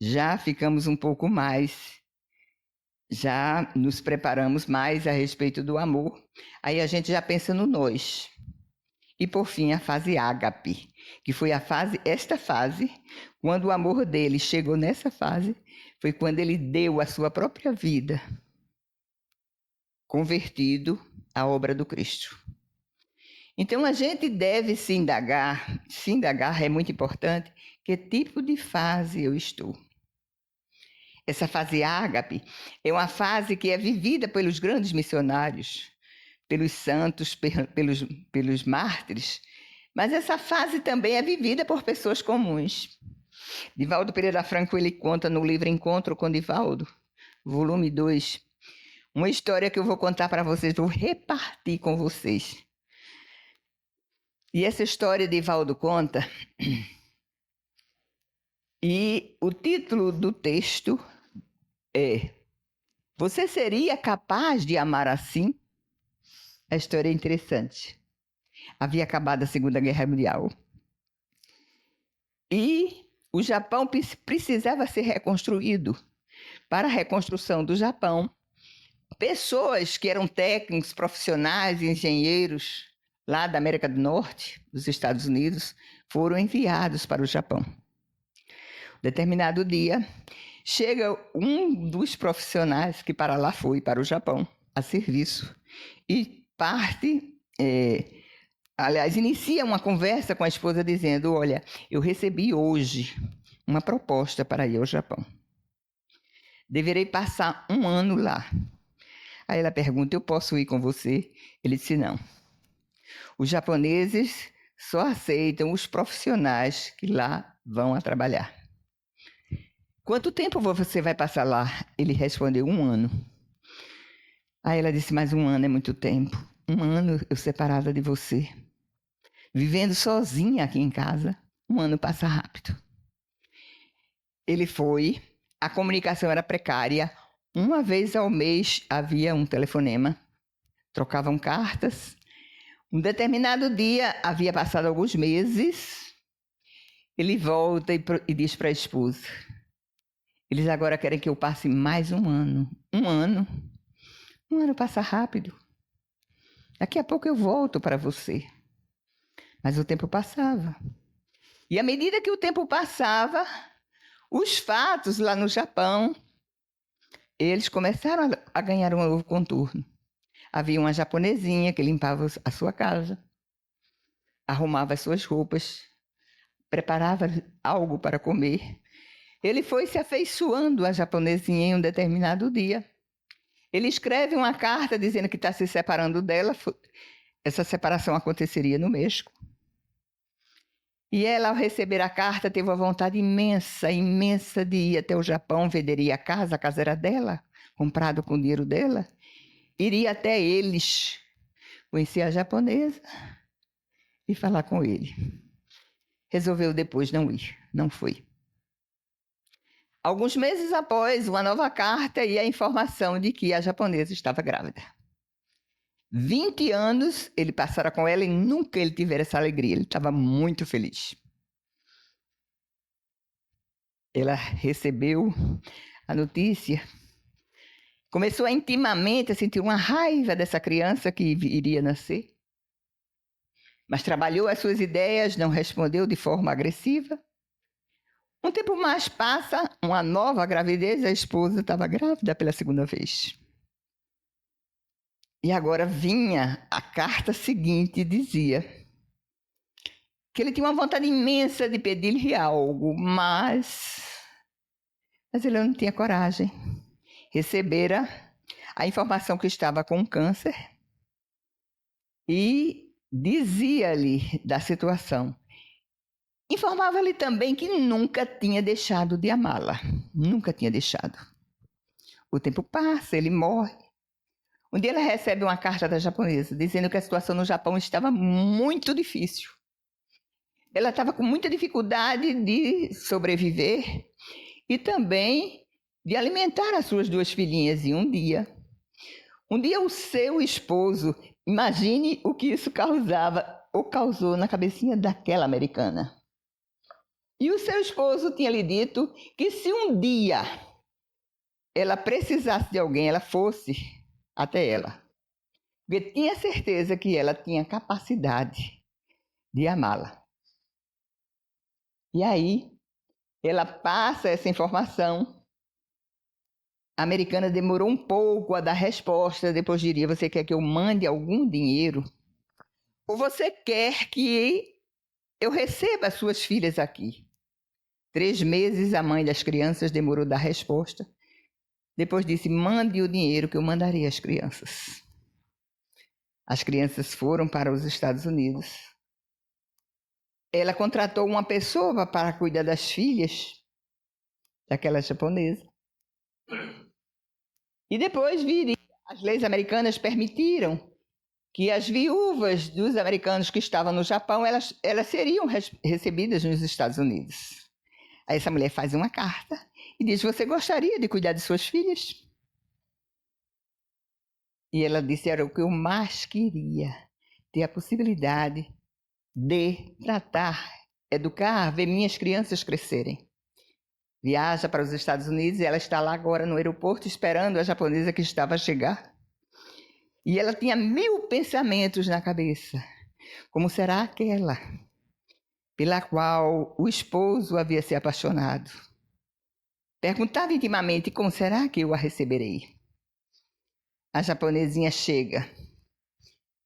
Já ficamos um pouco mais, já nos preparamos mais a respeito do amor. Aí a gente já pensa no nós. E por fim a fase ágape, que foi esta fase, quando o amor dele chegou nessa fase, foi quando ele deu a sua própria vida, convertido à obra do Cristo. Então a gente deve se indagar é muito importante, que tipo de fase eu estou. Essa fase ágape é uma fase que é vivida pelos grandes missionários, pelos santos, pelos mártires, mas essa fase também é vivida por pessoas comuns. Divaldo Pereira Franco, ele conta no livro Encontro com Divaldo, volume 2, uma história que eu vou contar para vocês, vou repartir com vocês. E essa história Divaldo conta, e o título do texto é: você seria capaz de amar assim? A história é interessante. Havia acabado a Segunda Guerra Mundial. E o Japão precisava ser reconstruído. Para a reconstrução do Japão, pessoas que eram técnicos, profissionais, engenheiros, lá da América do Norte, dos Estados Unidos, foram enviados para o Japão. Determinado dia, chega um dos profissionais que para lá foi, para o Japão, a serviço, e inicia uma conversa com a esposa dizendo: olha, eu recebi hoje uma proposta para ir ao Japão. Deverei passar 1 ano lá. Aí ela pergunta: eu posso ir com você? Ele disse: não. Os japoneses só aceitam os profissionais que lá vão a trabalhar. Quanto tempo você vai passar lá? Ele respondeu: 1 ano. Aí ela disse: mas 1 ano é muito tempo. 1 ano eu separada de você. Vivendo sozinha aqui em casa, 1 ano passa rápido. Ele foi, a comunicação era precária. Uma vez ao mês havia um telefonema, trocavam cartas. Um determinado dia, havia passado alguns meses, ele volta e diz para a esposa: eles agora querem que eu passe mais 1 ano. 1 ano? 1 ano passa rápido. Daqui a pouco eu volto para você. Mas o tempo passava. E à medida que o tempo passava, os fatos lá no Japão, eles começaram a ganhar um novo contorno. Havia uma japonesinha que limpava a sua casa, arrumava as suas roupas, preparava algo para comer. Ele foi se afeiçoando à japonesinha em um determinado dia. Ele escreve uma carta dizendo que está se separando dela. Essa separação aconteceria no México. E ela, ao receber a carta, teve uma vontade imensa de ir até o Japão, venderia a casa era dela, comprado com o dinheiro dela. Iria até eles, conhecer a japonesa e falar com ele. Resolveu depois não ir, não foi. Alguns meses após, uma nova carta e a informação de que a japonesa estava grávida. 20 anos ele passara com ela e nunca ele tivera essa alegria. Ele estava muito feliz. Ela recebeu a notícia, começou a intimamente a sentir uma raiva dessa criança que iria nascer, mas trabalhou as suas ideias, não respondeu de forma agressiva. Um tempo mais passa, uma nova gravidez, a esposa estava grávida pela segunda vez. E agora vinha a carta seguinte e dizia que ele tinha uma vontade imensa de pedir-lhe algo, mas ele não tinha coragem. Recebera a informação que estava com câncer e dizia-lhe da situação. Informava-lhe também que nunca tinha deixado de amá-la. Nunca tinha deixado. O tempo passa, ele morre. Um dia ela recebe uma carta da japonesa dizendo que a situação no Japão estava muito difícil. Ela estava com muita dificuldade de sobreviver e também de alimentar as suas 2 filhinhas. E um dia o seu esposo, imagine o que isso causava ou causou na cabecinha daquela americana. E o seu esposo tinha lhe dito que se um dia ela precisasse de alguém, ela fosse até ela. Porque tinha certeza que ela tinha capacidade de amá-la. E aí, ela passa essa informação. A americana demorou um pouco a dar resposta, depois diria, você quer que eu mande algum dinheiro? Ou você quer que eu receba as suas filhas aqui? 3 meses a mãe das crianças demorou a dar resposta. Depois disse, mande o dinheiro que eu mandarei às crianças. As crianças foram para os Estados Unidos. Ela contratou uma pessoa para cuidar das filhas daquela japonesa. E depois viria. As leis americanas permitiram que as viúvas dos americanos que estavam no Japão, elas seriam recebidas nos Estados Unidos. Aí essa mulher faz uma carta e diz, você gostaria de cuidar de suas filhas? E ela disse, era o que eu mais queria, ter a possibilidade de tratar, educar, ver minhas crianças crescerem. Viaja para os Estados Unidos e ela está lá agora no aeroporto esperando a japonesa que estava a chegar. E ela tinha 1000 pensamentos na cabeça. Como será aquela pela qual o esposo havia se apaixonado? Perguntava intimamente, como será que eu a receberei? A japonesinha chega,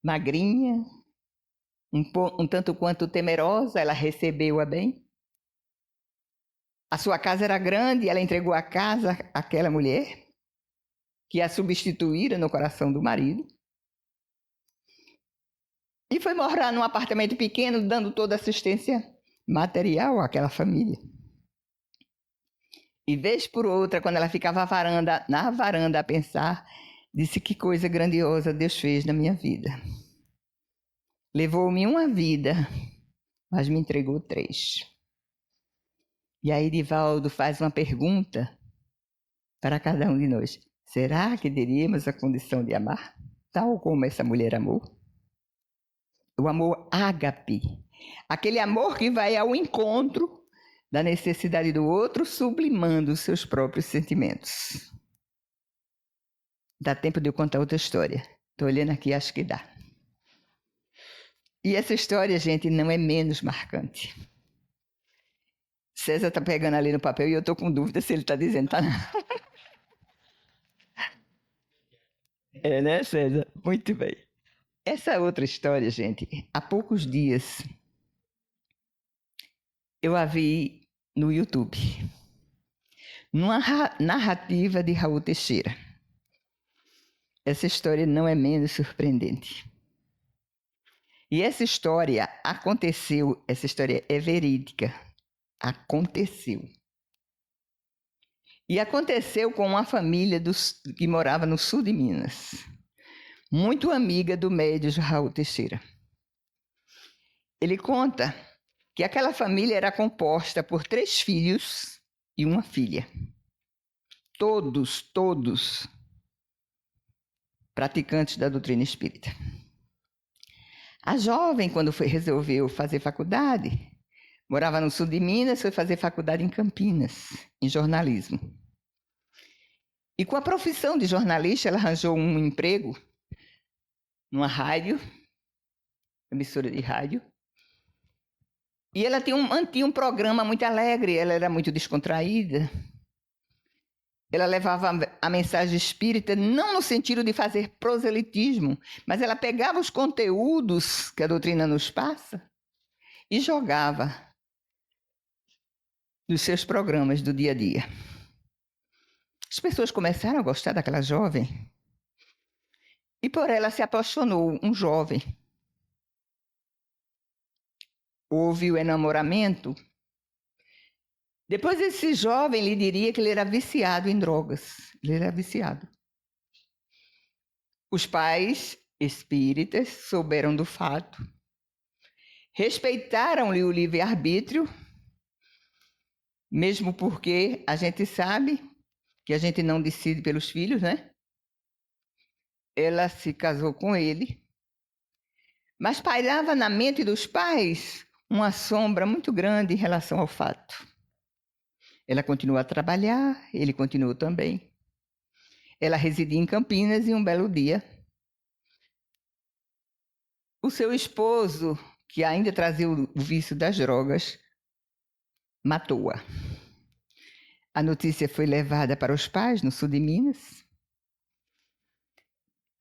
magrinha, um tanto quanto temerosa, ela recebeu-a bem. A sua casa era grande, ela entregou a casa àquela mulher, que a substituíra no coração do marido. E foi morar num apartamento pequeno, dando toda assistência material àquela família. E vez por outra, quando ela ficava na varanda a pensar, disse que coisa grandiosa Deus fez na minha vida. Levou-me uma vida, mas me entregou 3. E aí Divaldo faz uma pergunta para cada um de nós. Será que teríamos a condição de amar, tal como essa mulher amou? O amor ágape, aquele amor que vai ao encontro da necessidade do outro, sublimando os seus próprios sentimentos. Dá tempo de eu contar outra história. Estou olhando aqui, acho que dá. E essa história, gente, não é menos marcante. César está pegando ali no papel e eu estou com dúvida se ele está dizendo, tá? É, né, César? Muito bem. Essa outra história, gente, há poucos dias eu a vi no YouTube, numa narrativa de Raul Teixeira. Essa história não é menos surpreendente. E essa história aconteceu, essa história é verídica, aconteceu. E aconteceu com uma família que morava no sul de Minas, muito amiga do médio Raul Teixeira. Ele conta que aquela família era composta por 3 filhos e uma filha. Todos praticantes da doutrina espírita. A jovem, quando resolveu fazer faculdade, morava no sul de Minas, foi fazer faculdade em Campinas, em jornalismo. E com a profissão de jornalista, ela arranjou um emprego numa rádio, emissora de rádio. E ela mantinha um programa muito alegre, ela era muito descontraída. Ela levava a mensagem espírita não no sentido de fazer proselitismo, mas ela pegava os conteúdos que a doutrina nos passa e jogava nos seus programas do dia a dia. As pessoas começaram a gostar daquela jovem e por ela se apaixonou um jovem. Houve o enamoramento. Depois esse jovem lhe diria que ele era viciado em drogas. Ele era viciado. Os pais espíritas souberam do fato, respeitaram-lhe o livre-arbítrio, mesmo porque a gente sabe que a gente não decide pelos filhos, né? Ela se casou com ele, mas pairava na mente dos pais uma sombra muito grande em relação ao fato. Ela continuou a trabalhar, ele continuou também. Ela residia em Campinas e um belo dia, o seu esposo, que ainda trazia o vício das drogas, matou-a. A notícia foi levada para os pais no sul de Minas.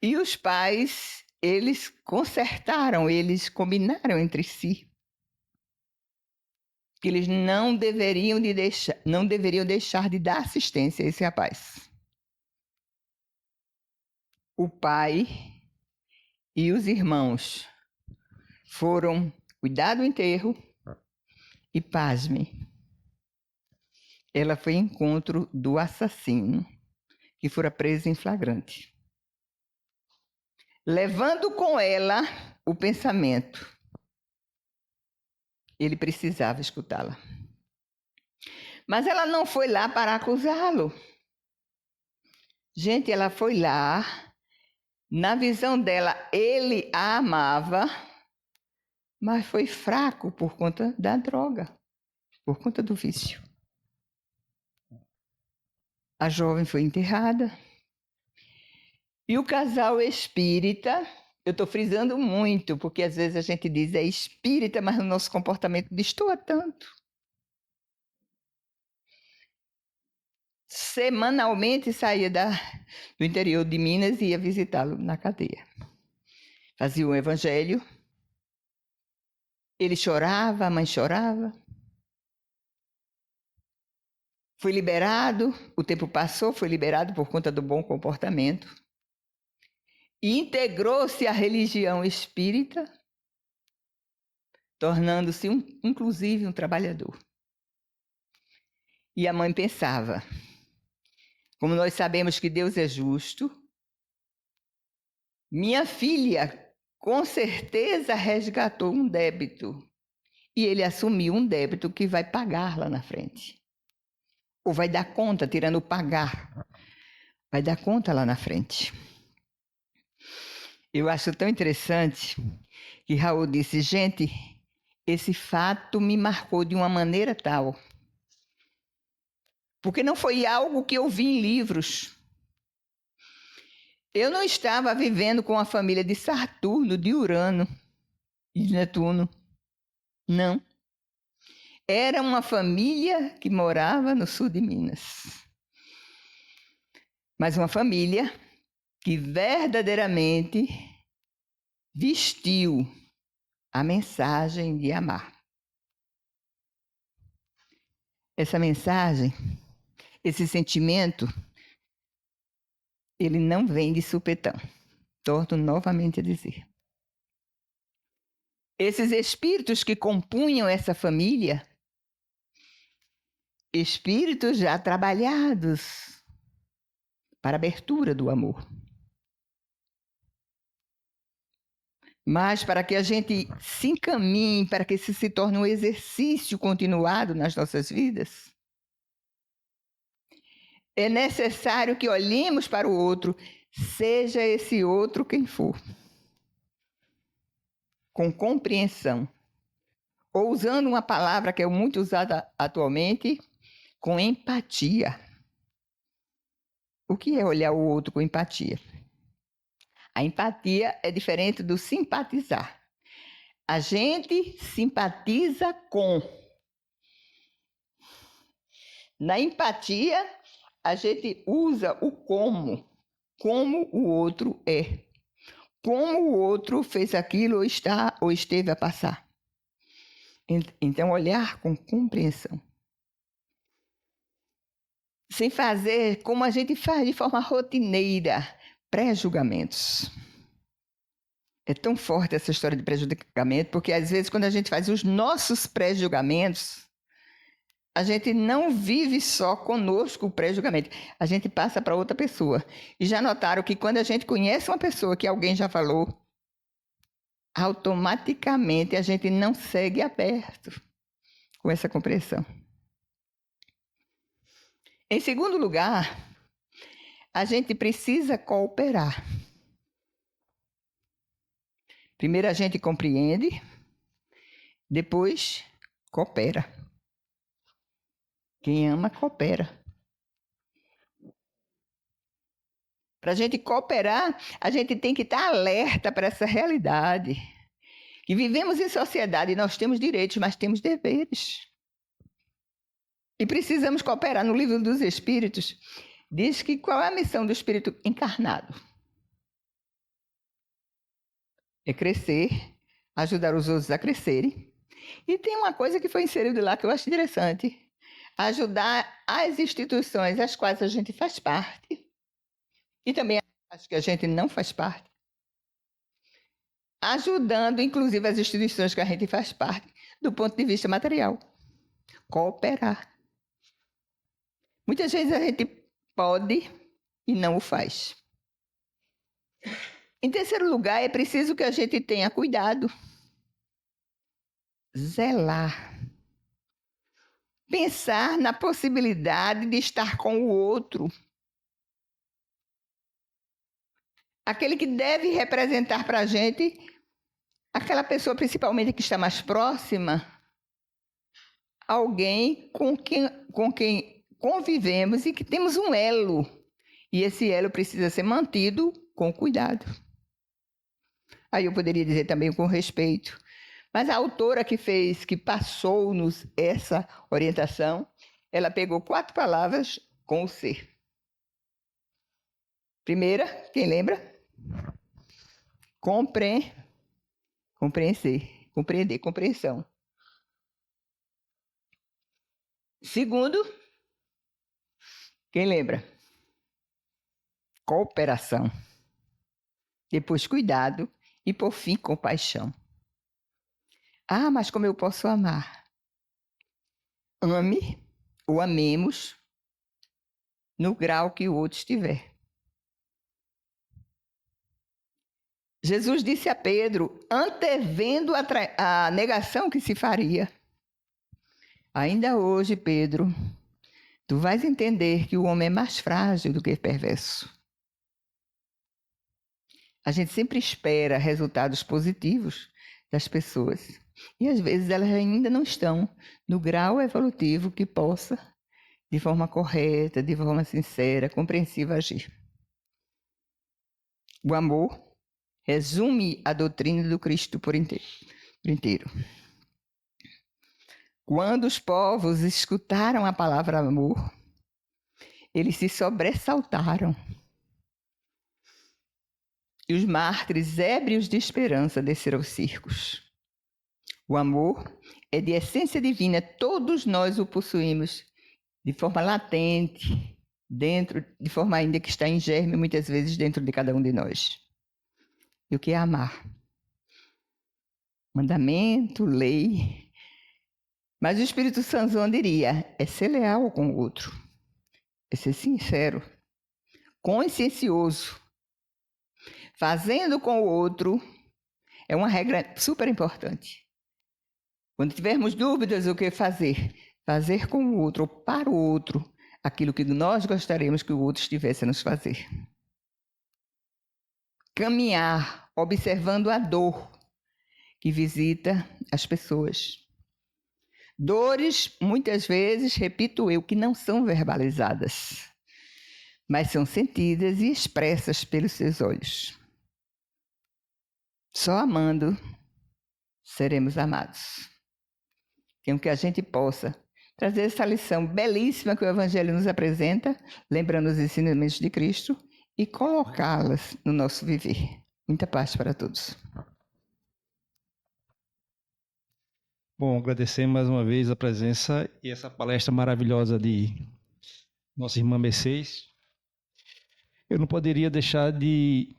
E os pais, eles consertaram, eles combinaram entre si que eles não deveriam deixar de dar assistência a esse rapaz. O pai e os irmãos foram cuidar do enterro e, pasme, ela foi ao encontro do assassino, que fora preso em flagrante, levando com ela o pensamento. Ele precisava escutá-la. Mas ela não foi lá para acusá-lo. Gente, ela foi lá, na visão dela, ele a amava, mas foi fraco por conta da droga, por conta do vício. A jovem foi enterrada. E o casal espírita, eu estou frisando muito, porque às vezes a gente diz é espírita, mas o nosso comportamento destoa tanto. Semanalmente saía do interior de Minas e ia visitá-lo na cadeia. Fazia o evangelho. Ele chorava, a mãe chorava. Foi liberado, o tempo passou, foi liberado por conta do bom comportamento. E integrou-se à religião espírita, tornando-se, inclusive, um trabalhador. E a mãe pensava, como nós sabemos que Deus é justo, minha filha com certeza resgatou um débito. E ele assumiu um débito que vai pagar lá na frente. Ou vai dar conta, tirando o pagar. Vai dar conta lá na frente. Eu acho tão interessante que Raul disse, gente, esse fato me marcou de uma maneira tal. Porque não foi algo que eu vi em livros. Eu não estava vivendo com a família de Saturno, de Urano e de Netuno. Não. Era uma família que morava no sul de Minas. Mas uma família que verdadeiramente vestiu a mensagem de amar. Essa mensagem, esse sentimento, ele não vem de supetão. Torno novamente a dizer. Esses espíritos que compunham essa família, espíritos já trabalhados para a abertura do amor. Mas para que a gente se encaminhe, para que isso se torne um exercício continuado nas nossas vidas, É necessário que olhemos para o outro, seja esse outro quem for, com compreensão. Ou usando uma palavra que é muito usada atualmente, com empatia. O que é olhar o outro com empatia? A empatia é diferente do simpatizar. A gente simpatiza com. Na empatia, a gente usa o como o outro é. Como o outro fez aquilo ou está ou esteve a passar. Então, olhar com compreensão. Sem fazer como a gente faz de forma rotineira, pré-julgamentos. É tão forte essa história de pré-julgamento, porque às vezes quando a gente faz os nossos pré-julgamentos, a gente não vive só conosco o pré-julgamento, a gente passa para outra pessoa. E já notaram que quando a gente conhece uma pessoa que alguém já falou, automaticamente a gente não segue aberto com essa compreensão. Em segundo lugar, a gente precisa cooperar. Primeiro a gente compreende, depois coopera. Quem ama, coopera. Para a gente cooperar, a gente tem que estar alerta para essa realidade. Que vivemos em sociedade, nós temos direitos, mas temos deveres. E precisamos cooperar. No Livro dos Espíritos, diz que qual é a missão do espírito encarnado? É crescer, ajudar os outros a crescerem. E tem uma coisa que foi inserida lá que eu acho interessante. Ajudar as instituições às quais a gente faz parte. E também acho que a gente não faz parte. Ajudando, inclusive, as instituições que a gente faz parte, do ponto de vista material. Cooperar. Muitas vezes a gente pode e não o faz. Em terceiro lugar, é preciso que a gente tenha cuidado. Zelar. Pensar na possibilidade de estar com o outro. Aquele que deve representar para a gente, aquela pessoa principalmente que está mais próxima, alguém com quem convivemos e que temos um elo. E esse elo precisa ser mantido com cuidado. Aí eu poderia dizer também com respeito. Mas a autora que passou-nos essa orientação, ela pegou 4 palavras com o ser. Primeira, quem lembra? Compreender, compreensão. Segundo, quem lembra? Cooperação. Depois, cuidado. E, por fim, compaixão. Ah, mas como eu posso amar? Ame ou amemos no grau que o outro estiver. Jesus disse a Pedro, antevendo a negação que se faria: ainda hoje, Pedro, tu vais entender que o homem é mais frágil do que perverso. A gente sempre espera resultados positivos das pessoas. E às vezes elas ainda não estão no grau evolutivo que possa, de forma correta, de forma sincera, compreensiva, agir. O amor resume a doutrina do Cristo por inteiro. Quando os povos escutaram a palavra amor, eles se sobressaltaram. E os mártires, ébrios de esperança, desceram aos circos. O amor é de essência divina, todos nós o possuímos de forma latente, de forma ainda que está em germe, muitas vezes dentro de cada um de nós. E o que é amar? Mandamento, lei. Mas o Espírito Santo diria, é ser leal com o outro, é ser sincero, consciencioso. Fazendo com o outro é uma regra super importante. Quando tivermos dúvidas do que fazer, fazer com o outro ou para o outro, aquilo que nós gostaríamos que o outro estivesse a nos fazer. Caminhar observando a dor que visita as pessoas. Dores, muitas vezes, repito eu, que não são verbalizadas, mas são sentidas e expressas pelos seus olhos. Só amando seremos amados. Então, que a gente possa trazer essa lição belíssima que o Evangelho nos apresenta, lembrando os ensinamentos de Cristo, e colocá-las no nosso viver. Muita paz para todos. Bom, agradecer mais uma vez a presença e essa palestra maravilhosa de nossa irmã Mercedes. Eu não poderia deixar de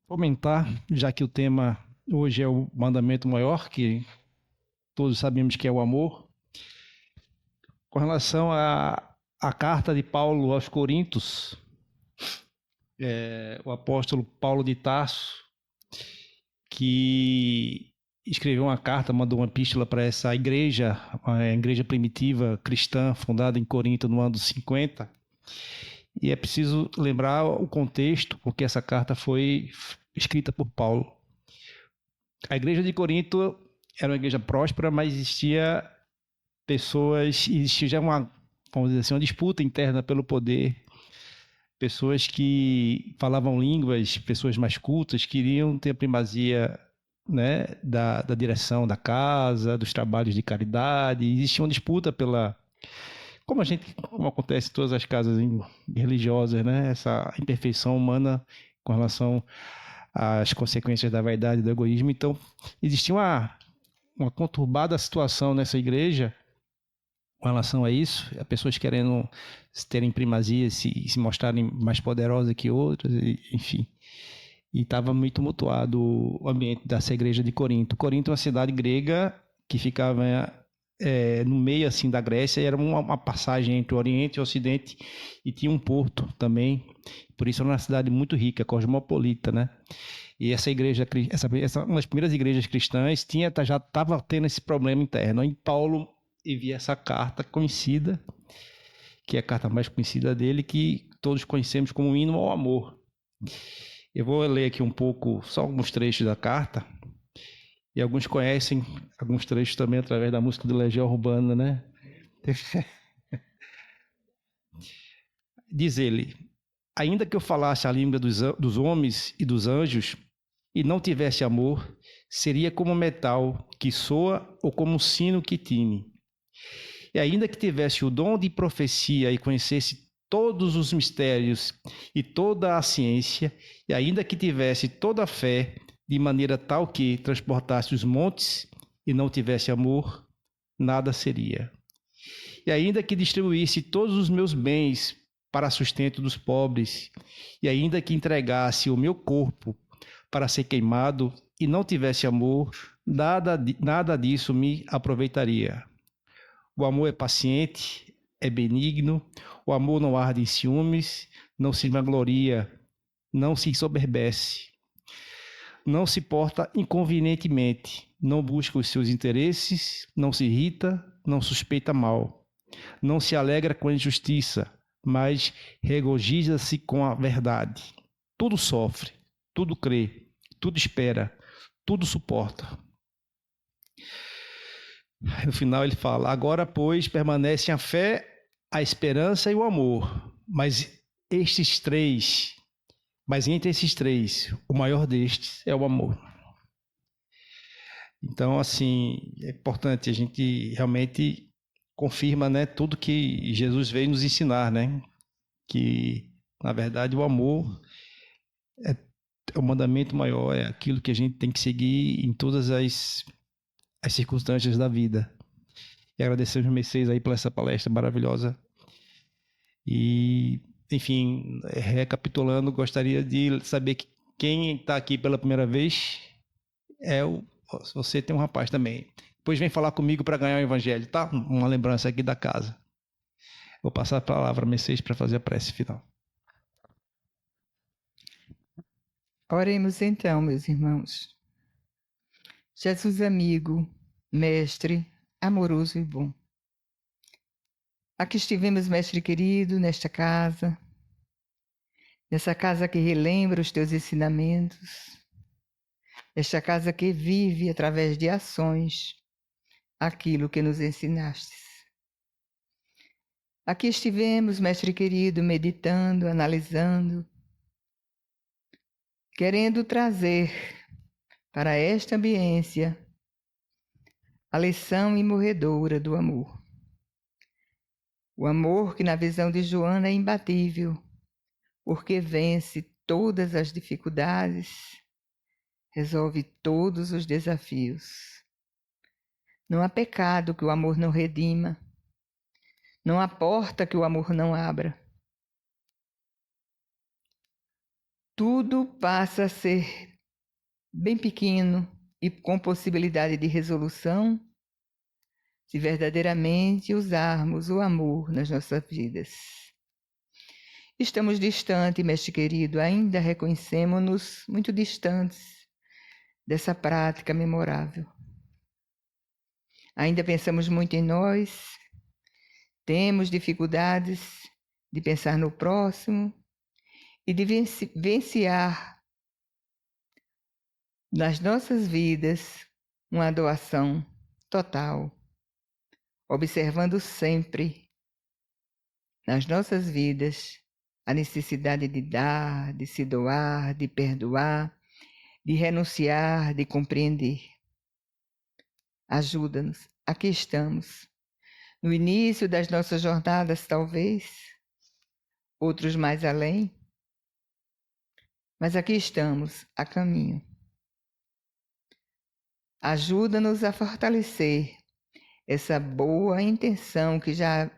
comentar, já que o tema hoje é o mandamento maior, que todos sabemos que é o amor, com relação à carta de Paulo aos Coríntios, o apóstolo Paulo de Tarso, que escreveu uma carta, mandou uma epístola para essa igreja, a igreja primitiva cristã, fundada em Corinto no ano 50. E é preciso lembrar o contexto, porque essa carta foi escrita por Paulo. A igreja de Corinto era uma igreja próspera, mas existia já uma, vamos dizer assim, uma disputa interna pelo poder. Pessoas que falavam línguas, pessoas mais cultas, queriam ter a primazia, né, da direção da casa, dos trabalhos de caridade. Existia uma disputa como acontece em todas as casas religiosas, né, essa imperfeição humana com relação às consequências da vaidade e do egoísmo. Então, existia uma conturbada situação nessa igreja com relação a isso, pessoas querendo terem primazia, se mostrarem mais poderosas que outras, enfim. E estava muito tumultuado o ambiente dessa igreja de Corinto. Corinto é uma cidade grega que ficava no meio assim da Grécia, e era uma passagem entre o Oriente e o Ocidente, e tinha um porto também. Por isso era uma cidade muito rica, cosmopolita, né? E essa igreja, uma das primeiras igrejas cristãs, já estava tendo esse problema interno. E Paulo envia essa carta conhecida, que é a carta mais conhecida dele, que todos conhecemos como o hino ao amor. Eu vou ler aqui um pouco, só alguns trechos da carta, e alguns conhecem alguns trechos também através da música do Legião Urbana, né? Diz ele: ainda que eu falasse a língua dos homens e dos anjos, e não tivesse amor, seria como metal que soa ou como um sino que tine. E ainda que tivesse o dom de profecia e conhecesse todos os mistérios e toda a ciência, e ainda que tivesse toda a fé, de maneira tal que transportasse os montes e não tivesse amor, nada seria. E ainda que distribuísse todos os meus bens para sustento dos pobres, e ainda que entregasse o meu corpo para ser queimado e não tivesse amor, nada disso me aproveitaria. O amor é paciente, é benigno, o amor não arde em ciúmes, não se vangloria, não se ensoberbece, não se porta inconvenientemente, não busca os seus interesses, não se irrita, não suspeita mal, não se alegra com a injustiça, mas regozija-se com a verdade. Tudo sofre, tudo crê, tudo espera, tudo suporta. No final ele fala: agora, pois, permanecem a fé, a esperança e o amor. Mas entre esses três, o maior destes é o amor. Então, assim, é importante, a gente realmente confirma, né, tudo que Jesus veio nos ensinar, né? Que, na verdade, o amor é o mandamento maior, é aquilo que a gente tem que seguir em todas as circunstâncias da vida. E agradecer os Mercedes aí por essa palestra maravilhosa. E, enfim, recapitulando, gostaria de saber que quem está aqui pela primeira vez você tem um rapaz também. Depois vem falar comigo para ganhar o evangelho, tá? Uma lembrança aqui da casa. Vou passar a palavra a Mercedes para fazer a prece final. Oremos então, meus irmãos. Jesus amigo, mestre, amoroso e bom. Aqui estivemos, Mestre querido, nessa casa que relembra os teus ensinamentos, nesta casa que vive através de ações aquilo que nos ensinastes. Aqui estivemos, Mestre querido, meditando, analisando, querendo trazer para esta ambiência a lição imorredora do amor. O amor que na visão de Joana é imbatível, porque vence todas as dificuldades, resolve todos os desafios. Não há pecado que o amor não redima, não há porta que o amor não abra. Tudo passa a ser bem pequeno e com possibilidade de resolução se verdadeiramente usarmos o amor nas nossas vidas. Estamos distantes, Mestre querido, ainda reconhecemos-nos muito distantes dessa prática memorável. Ainda pensamos muito em nós, temos dificuldades de pensar no próximo e de vivenciar nas nossas vidas uma doação total, observando sempre nas nossas vidas a necessidade de dar, de se doar, de perdoar, de renunciar, de compreender. Ajuda-nos, aqui estamos, no início das nossas jornadas, talvez, outros mais além, mas aqui estamos, a caminho. Ajuda-nos a fortalecer essa boa intenção que já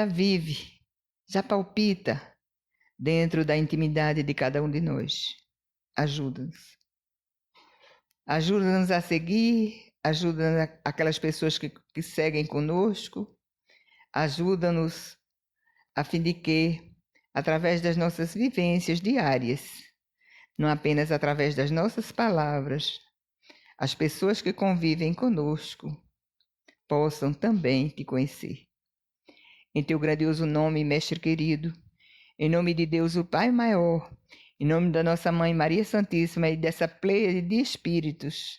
vive, já palpita dentro da intimidade de cada um de nós. Ajuda-nos. Ajuda-nos a seguir, ajuda aquelas pessoas que seguem conosco, ajuda-nos a fim de que, através das nossas vivências diárias, não apenas através das nossas palavras, as pessoas que convivem conosco possam também te conhecer. Em teu grandioso nome, Mestre querido, em nome de Deus, o Pai maior, em nome da nossa Mãe Maria Santíssima e dessa pleiade de espíritos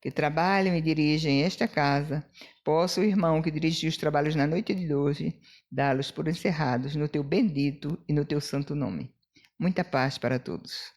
que trabalham e dirigem esta casa, posso, o irmão que dirigiu os trabalhos na noite de hoje, dá-los por encerrados no teu bendito e no teu santo nome. Muita paz para todos.